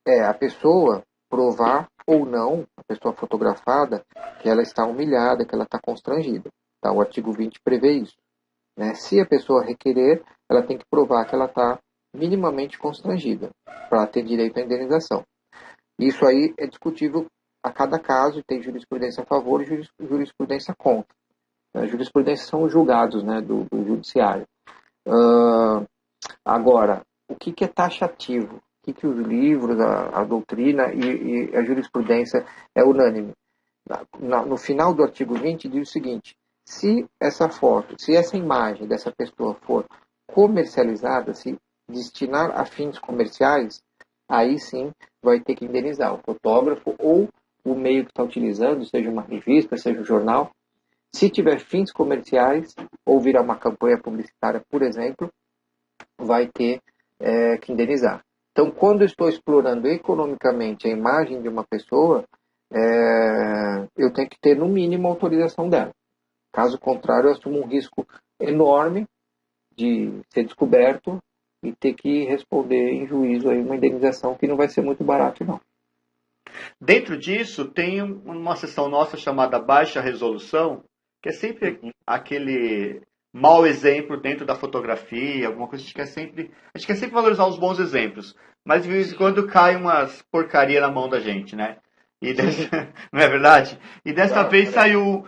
É a pessoa provar ou não, a pessoa fotografada, que ela está humilhada, que ela está constrangida. Tá? O artigo 20 prevê isso. Né? Se a pessoa requerer, ela tem que provar que ela está minimamente constrangida para ter direito à indenização. Isso aí é discutível a cada caso, tem jurisprudência a favor e jurisprudência contra. A jurisprudência são os julgados, né, do judiciário. Agora, o que é taxativo? O que os livros, a doutrina e a jurisprudência é unânime? No final do artigo 20 diz o seguinte: se essa foto, se essa imagem dessa pessoa for comercializada, se destinar a fins comerciais, aí sim vai ter que indenizar o fotógrafo ou o meio que está utilizando, seja uma revista, seja um jornal. Se tiver fins comerciais ou virar uma campanha publicitária, por exemplo, vai ter que indenizar. Então, quando eu estou explorando economicamente a imagem de uma pessoa, eu tenho que ter, no mínimo, a autorização dela. Caso contrário, eu assumo um risco enorme de ser descoberto e ter que responder em juízo aí uma indenização que não vai ser muito barato, não. Dentro disso, tem uma seção nossa chamada Baixa Resolução, que é sempre aquele mau exemplo dentro da fotografia, alguma coisa. A gente quer sempre valorizar os bons exemplos, mas de vez em quando cai umas porcaria na mão da gente, né? Não é verdade? E dessa vez saiu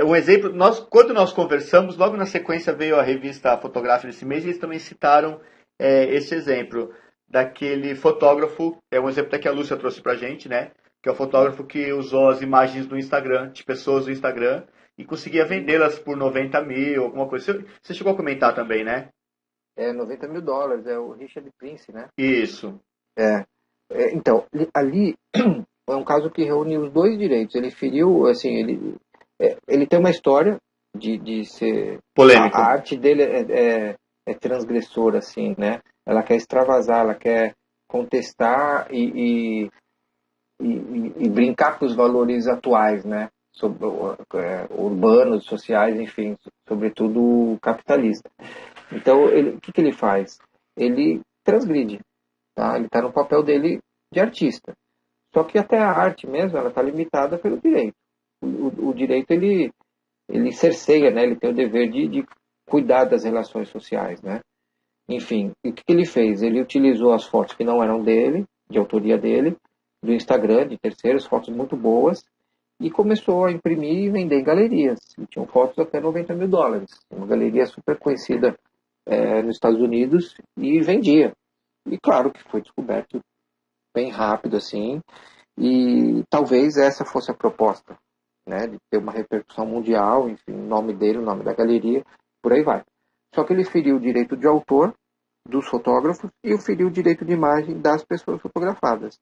um exemplo. Quando nós conversamos, logo na sequência veio a revista Fotográfica desse mês, e eles também citaram esse exemplo daquele fotógrafo, é um exemplo que a Lúcia trouxe pra gente, né? Que é o fotógrafo que usou as imagens do Instagram, de pessoas do Instagram, e conseguia vendê-las por 90 mil, alguma coisa. Você chegou a comentar também, né? 90 mil dólares, é o Richard Prince, né? Isso. Então, ali é um caso que reúne os dois direitos. Ele feriu, assim, ele tem uma história de ser... polêmico. A arte dele é transgressora, assim, né? Ela quer extravasar, ela quer contestar e brincar com os valores atuais, né? Sobre, urbanos, sociais, enfim, sobretudo capitalista. Então, o que ele faz? Ele transgride, tá? Ele está no papel dele de artista. Só que até a arte mesmo, ela está limitada pelo direito. O direito, ele cerceia, né? Ele tem o dever de cuidar das relações sociais, né? Enfim, o que ele fez? Ele utilizou as fotos que não eram dele, de autoria dele, do Instagram, de terceiros, fotos muito boas, e começou a imprimir e vender em galerias. E tinham fotos até 90 mil dólares. Uma galeria super conhecida nos Estados Unidos, e vendia. E claro que foi descoberto bem rápido, assim, e talvez essa fosse a proposta, né, de ter uma repercussão mundial, enfim, o nome dele, o nome da galeria, por aí vai. Só que ele feriu o direito de autor dos fotógrafos e feriu o direito de imagem das pessoas fotografadas.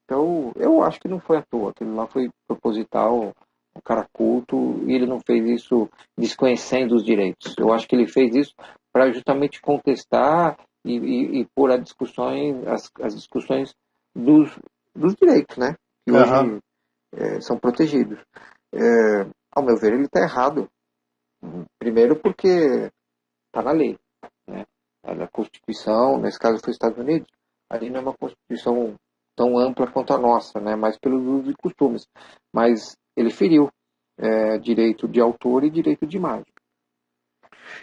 Então, eu acho que não foi à toa, aquilo lá foi proposital, um cara culto, e ele não fez isso desconhecendo os direitos. Eu acho que ele fez isso para justamente contestar e pôr as discussões dos direitos, né? Que hoje são protegidos. Ao meu ver, ele está errado. Primeiro porque está na lei, né? A Constituição, nesse caso foi Estados Unidos, ali não é uma Constituição tão ampla quanto a nossa, né? Mais pelos usos e costumes. Mas ele feriu direito de autor e direito de imagem.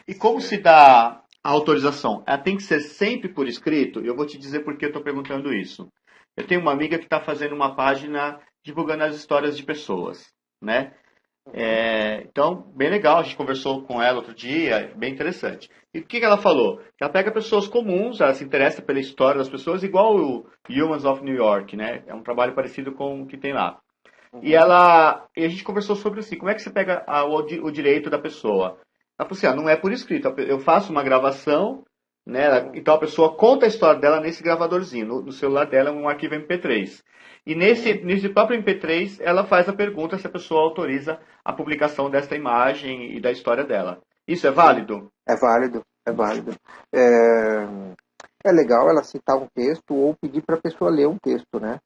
E como se dá a autorização? Ela tem que ser sempre por escrito? Eu vou te dizer por que eu estou perguntando isso. Eu tenho uma amiga que está fazendo uma página divulgando as histórias de pessoas, né? Então, bem legal, a gente conversou com ela outro dia, bem interessante. E o que ela falou? Que ela pega pessoas comuns, ela se interessa pela história das pessoas, igual o Humans of New York, né? É um trabalho parecido com o que tem lá. E a gente conversou sobre assim, como é que você pega o direito da pessoa? Ela falou assim, não é por escrito, eu faço uma gravação, né? Então a pessoa conta a história dela nesse gravadorzinho, no celular dela é um arquivo MP3. E nesse próprio MP3 ela faz a pergunta se a pessoa autoriza a publicação desta imagem e da história dela. Isso é válido? É válido, é válido. É, é legal ela citar um texto ou pedir para a pessoa ler um texto, né?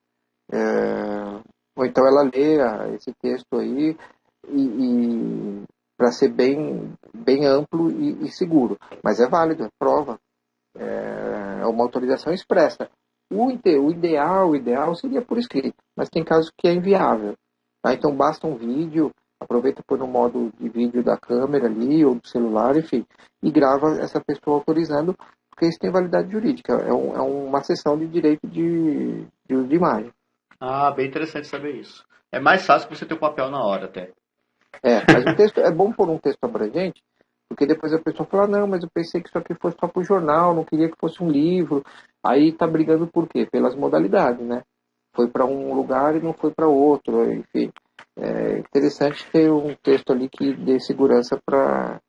Ou então ela lê esse texto aí e para ser bem amplo e seguro. Mas é válido, é prova. É uma autorização expressa. O ideal seria por escrito, mas tem casos que é inviável. Tá? Então basta um vídeo, aproveita por no modo de vídeo da câmera ali, ou do celular, enfim, e grava essa pessoa autorizando, porque isso tem validade jurídica. É uma sessão de direito de uso de imagem. Ah, bem interessante saber isso. É mais fácil que você ter o papel na hora até. Mas o texto é bom pôr um texto abrangente, porque depois a pessoa fala, não, mas eu pensei que isso aqui fosse só para o jornal, não queria que fosse um livro. Aí está brigando por quê? Pelas modalidades, né? Foi para um lugar e não foi para outro, enfim. É interessante ter um texto ali que dê segurança para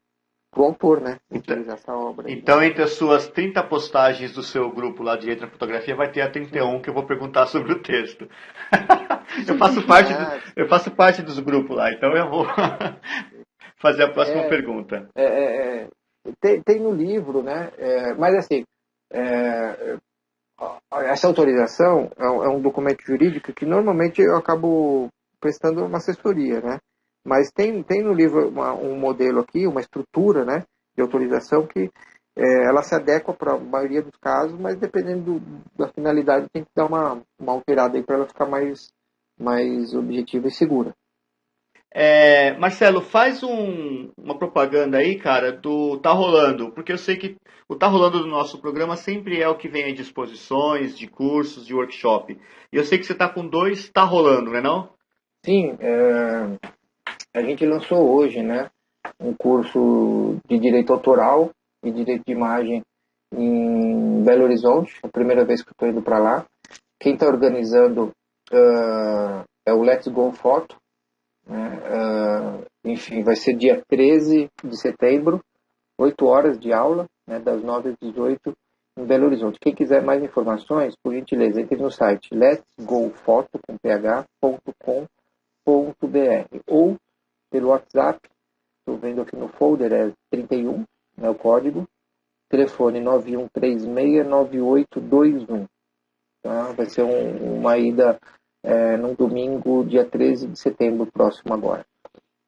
o autor, né? Utilizar essa obra. Então, entre as suas 30 postagens do seu grupo lá de Letra Fotografia, vai ter a 31 que eu vou perguntar sobre o texto. Eu faço parte dos grupos lá, então eu vou fazer a próxima pergunta. Tem no livro, né? Mas assim, essa autorização é um documento jurídico que normalmente eu acabo prestando uma assessoria, né? Mas tem no livro um modelo aqui, uma estrutura, né, de autorização que ela se adequa para a maioria dos casos, mas dependendo da finalidade tem que dar uma alterada aí para ela ficar mais objetiva e segura. Marcelo, faz uma propaganda aí, cara, do Tá Rolando, porque eu sei que o Tá Rolando do nosso programa sempre é o que vem aí de exposições, de cursos, de workshop. E eu sei que você tá com 2 Tá Rolando, não é não? Sim, a gente lançou hoje, né, um curso de direito autoral e direito de imagem em Belo Horizonte, a primeira vez que eu estou indo para lá. Quem está organizando é o Let's Go Foto, né? Enfim, vai ser dia 13 de setembro, 8 horas de aula, né, das 9 às 18 em Belo Horizonte. Quem quiser mais informações, por gentileza, entre no site letsgofoto.com.br ou pelo WhatsApp, estou vendo aqui no folder, é 31, né, o código, telefone 91369821. Tá? Vai ser uma ida no domingo, dia 13 de setembro, próximo agora.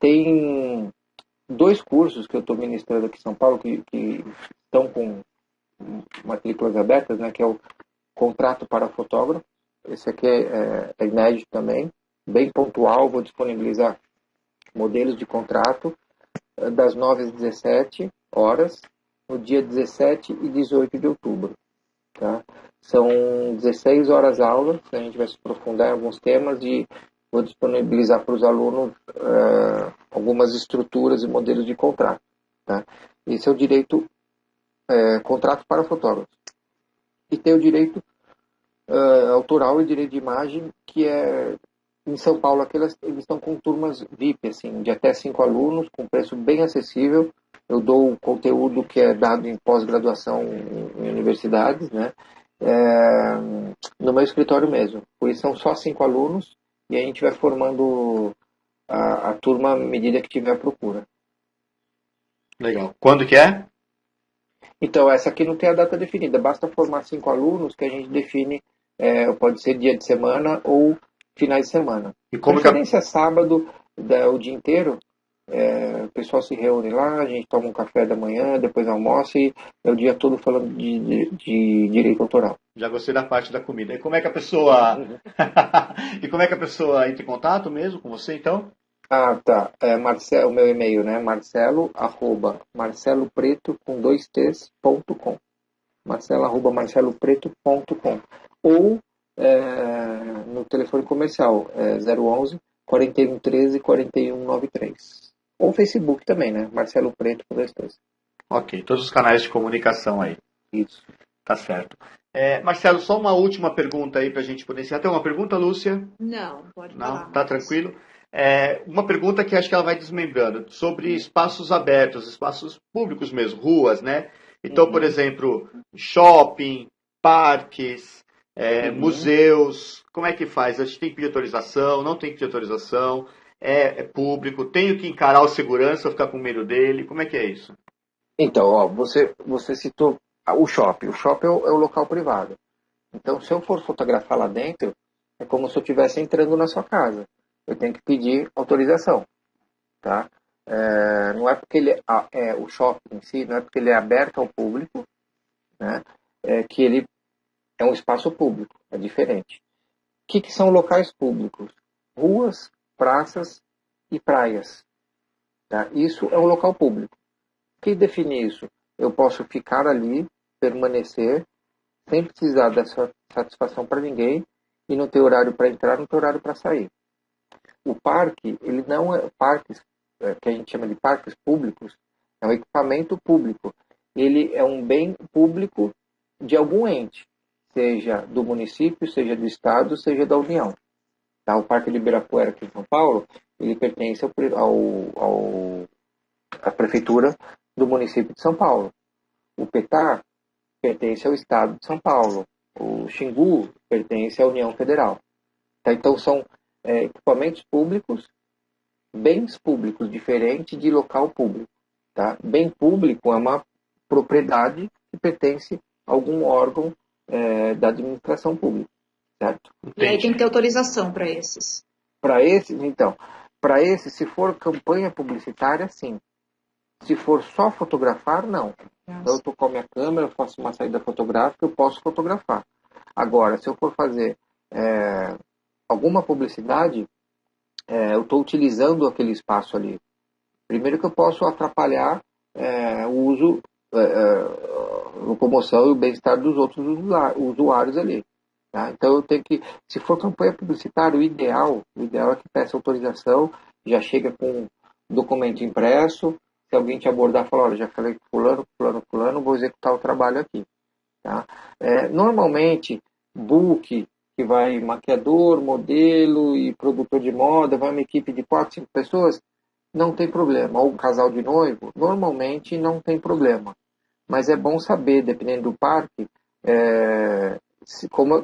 Tem 2 cursos que eu estou ministrando aqui em São Paulo que estão com matrículas abertas, né, que é o Contrato para Fotógrafo. Esse aqui é inédito também, bem pontual, vou disponibilizar modelos de contrato das 9 às 17 horas, no dia 17 e 18 de outubro. Tá? São 16 horas aulas, a gente vai se aprofundar em alguns temas e vou disponibilizar para os alunos algumas estruturas e modelos de contrato. Tá? Esse é o direito contrato para fotógrafos. E tem o direito autoral e direito de imagem, que é em São Paulo, eles estão com turmas VIP, assim, de até 5 alunos, com preço bem acessível. Eu dou o conteúdo que é dado em pós-graduação em universidades, né? No meu escritório mesmo. Por isso são só 5 alunos e a gente vai formando a turma à medida que tiver a procura. Legal. Quando que é? Então, essa aqui não tem a data definida. Basta formar 5 alunos que a gente define, pode ser dia de semana ou finais de semana. E como preferência sábado, o dia inteiro, o pessoal se reúne lá, a gente toma um café da manhã, depois almoça e é o dia todo falando de direito autoral. Já gostei da parte da comida. E como é que a pessoa entra em contato mesmo com você, então? Ah, tá. Marcelo, o meu e-mail, né? Marcelopreto com 2 T's.com. Marcelopreto.com. Ou no telefone comercial 011 41 13 41 93. Ou Facebook também, né? Marcelo Preto com 2 T's. Ok, todos os canais de comunicação aí. Isso. Tá certo. Marcelo, só uma última pergunta aí pra gente poder encerrar. Tem uma pergunta, Lúcia? Não, pode falar. Não, tá tranquilo. Uma pergunta que acho que ela vai desmembrando, sobre espaços abertos, espaços públicos mesmo, ruas, né? Então, por exemplo, shopping, parques, museus, como é que faz? A gente tem que pedir autorização, não tem que pedir autorização, é público, tenho que encarar o segurança ou ficar com medo dele, como é que é isso? Então, ó, você citou o shopping. O shopping é o local privado. Então, se eu for fotografar lá dentro, é como se eu estivesse entrando na sua casa. Eu tenho que pedir autorização, tá? Não é porque o shopping em si, não é porque ele é aberto ao público, né? Que ele é um espaço público, é diferente. O que são locais públicos? Ruas, praças e praias. Tá? Isso é um local público. O que define isso? Eu posso ficar ali, permanecer, sem precisar dessa satisfação para ninguém, e não ter horário para entrar, não ter horário para sair. O parque, ele não é parques, que a gente chama de parques públicos, é um equipamento público. Ele é um bem público de algum ente, seja do município, seja do estado, seja da União. Tá? O Parque de Ibirapuera, aqui em São Paulo, ele pertence à prefeitura do município de São Paulo. O Petá pertence ao estado de São Paulo. O Xingu pertence à União Federal. Tá? Então, são equipamentos públicos, bens públicos, diferente de local público. Tá? Bem público é uma propriedade que pertence a algum órgão da administração pública. Certo? E aí tem que ter autorização para esses. Para esses, então, se for campanha publicitária, sim. Se for só fotografar, não. Então, eu estou com a minha câmera, eu faço uma saída fotográfica, eu posso fotografar. Agora, se eu for fazer alguma publicidade, eu estou utilizando aquele espaço ali. Primeiro que eu posso atrapalhar o uso, a locomoção e o bem-estar dos outros usuários ali. Tá? Então, eu tenho que, se for campanha publicitária, o ideal é que peça autorização, já chega com documento impresso. Se alguém te abordar, fala, olha, já falei com fulano, vou executar o trabalho aqui. Tá? Normalmente, book, que vai maquiador, modelo e produtor de moda, vai uma equipe de 4, 5 pessoas, não tem problema. Ou um casal de noivo, normalmente não tem problema. Mas é bom saber, dependendo do parque,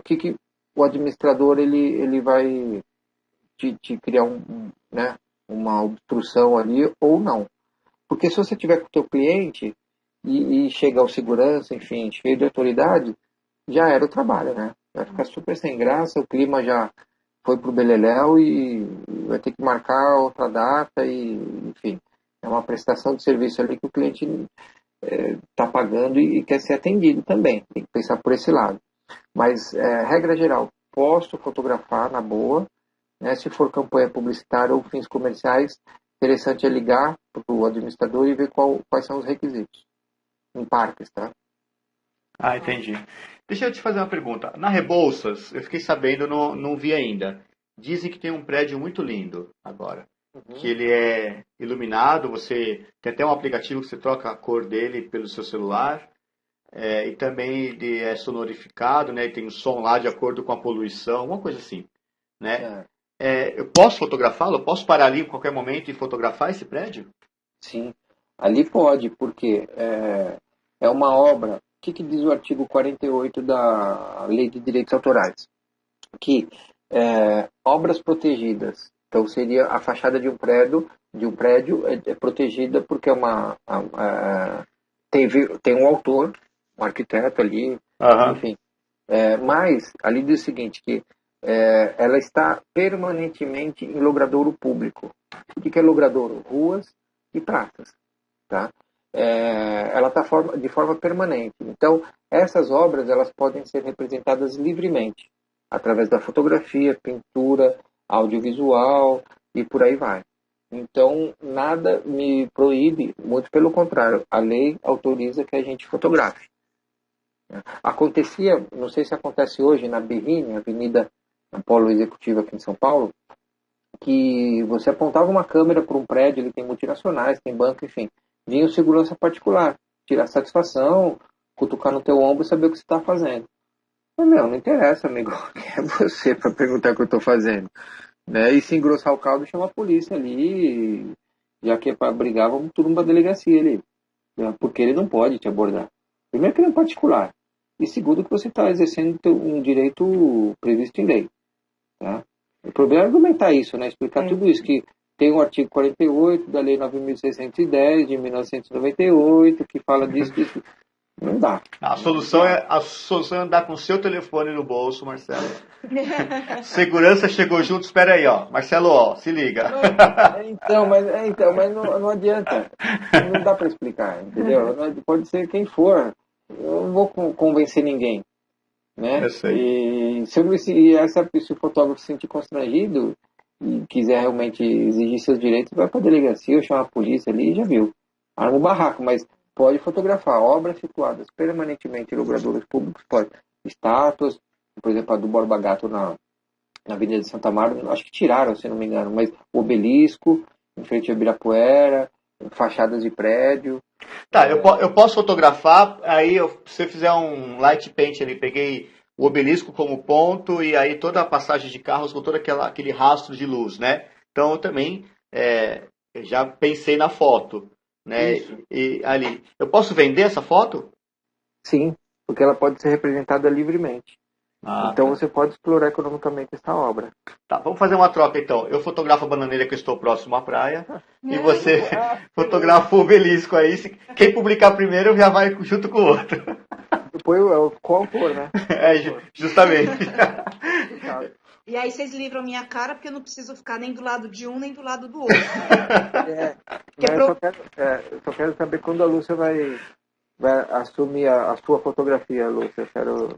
que o administrador ele vai te criar uma obstrução ali ou não. Porque se você tiver com o teu cliente e chega ao segurança, enfim, cheio de autoridade, já era o trabalho, né? Vai ficar super sem graça, o clima já foi pro beleléu e vai ter que marcar outra data e, enfim, é uma prestação de serviço ali que o cliente está pagando e quer ser atendido também. Tem que pensar por esse lado. Mas, regra geral, posso fotografar na boa, né? Se for campanha publicitária ou fins comerciais, interessante é ligar para o administrador e ver quais são os requisitos. Em parques, tá? Ah, entendi. Deixa eu te fazer uma pergunta. Na Rebouças, eu fiquei sabendo, não vi ainda. Dizem que tem um prédio muito lindo agora. Que ele é iluminado, você tem até um aplicativo que você troca a cor dele pelo seu celular. E também ele é sonorificado, né? E tem um som lá de acordo com a poluição, uma coisa assim, né? Eu posso fotografá-lo? Eu posso parar ali em qualquer momento e fotografar esse prédio? Sim, ali pode, porque é uma obra. O que diz o artigo 48 da Lei de Direitos Autorais? Que obras protegidas, então seria a fachada de um prédio é protegida porque tem um autor, um arquiteto ali, enfim. Mas ali diz o seguinte, que ela está permanentemente em logradouro público. O que é logradouro? Ruas e praças. Tá? Ela está de forma permanente. Então, essas obras elas podem ser representadas livremente, através da fotografia, pintura, audiovisual e por aí vai. Então, nada me proíbe, muito pelo contrário, a lei autoriza que a gente fotografe. Acontecia, não sei se acontece hoje, na Berrini, Avenida Polo Executivo aqui em São Paulo, que você apontava uma câmera para um prédio, ele tem multinacionais, tem banco, enfim, vinha o segurança particular, tirar satisfação, cutucar no teu ombro e saber o que você está fazendo. Não interessa, amigo, quem é você para perguntar o que eu estou fazendo? Né? E se engrossar o caldo, chama a polícia ali, já que é para brigar, vamos tudo numa delegacia ali, né? Porque ele não pode te abordar. Primeiro que ele é um particular. E segundo que você está exercendo um direito previsto em lei. Tá? O problema é argumentar isso, né? Explicar tudo isso, que tem o artigo 48 da Lei 9.610 de 1998, que fala disso. Não dá. A solução é andar com o seu telefone no bolso, Marcelo. Segurança chegou junto, espera aí, ó. Marcelo, ó, se liga. Mas não adianta. Não dá para explicar, entendeu? Pode ser quem for. Eu não vou convencer ninguém. Né? E se o fotógrafo se sentir constrangido e quiser realmente exigir seus direitos, vai para a delegacia ou chama a polícia ali e já viu. Arma o barraco, mas pode fotografar obras situadas permanentemente em logradouros públicos, pode. Estátuas, por exemplo, a do Borba Gato na Avenida de Santa Marta, acho que tiraram, se não me engano, mas o obelisco, em frente ao Ibirapuera, fachadas de prédio. Tá, eu posso fotografar, aí se eu fizer um light paint ali, peguei o obelisco como ponto e aí toda a passagem de carros com todo aquele rastro de luz, né? Então eu também já pensei na foto, né? E ali, eu posso vender essa foto? Sim, porque ela pode ser representada livremente. Então você pode explorar economicamente essa obra. Tá, vamos fazer uma troca então. Eu fotografo a bananeira que eu estou próximo à praia e você fotografa o obelisco aí. Quem publicar primeiro já vai junto com o outro. Depois é o coautor, né? Justamente. E aí vocês livram minha cara porque eu não preciso ficar nem do lado de um nem do lado do outro. Eu só quero saber quando a Lúcia vai assumir a sua fotografia, Lúcia. Eu quero...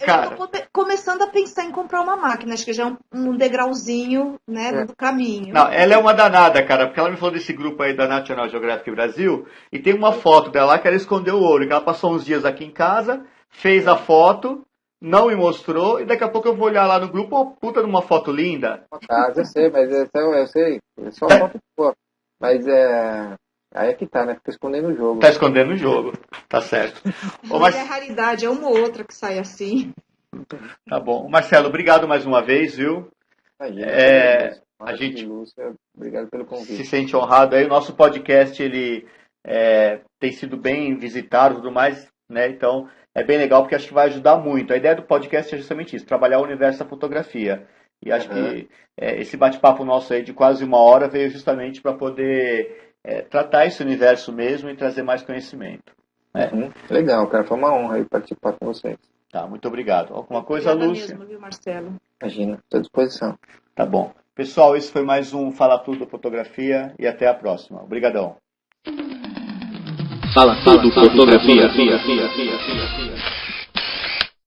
Eu tô começando a pensar em comprar uma máquina, acho que já é um degrauzinho, né, do caminho. Não, ela é uma danada, cara, porque ela me falou desse grupo aí da National Geographic Brasil, e tem uma foto dela lá que ela escondeu o ouro, que ela passou uns dias aqui em casa, fez a foto, não me mostrou, e daqui a pouco eu vou olhar lá no grupo, uma puta de uma foto linda. Eu sei, mas eu sei, é só uma foto boa. Mas aí é que tá, né? Fica escondendo o jogo. Tá escondendo o jogo, tá certo. Mas é raridade, é uma ou outra que sai assim. Tá bom. Marcelo, obrigado mais uma vez, viu? A gente, Lúcia, obrigado pelo convite. Se sente honrado aí. O nosso podcast, ele tem sido bem visitado e tudo mais, né? Então, é bem legal porque acho que vai ajudar muito. A ideia do podcast é justamente isso, trabalhar o universo da fotografia. E acho que esse bate-papo nosso aí de quase 1 hora veio justamente para poder tratar esse universo mesmo e trazer mais conhecimento. Né? Legal, cara. Foi uma honra aí participar com vocês. Tá, muito obrigado. Alguma coisa, Lúcia? Mesmo, viu, Marcelo? Imagina, estou à disposição. Tá bom. Pessoal, esse foi mais um Fala Tudo Fotografia e até a próxima. Obrigadão. Fala Tudo Fotografia.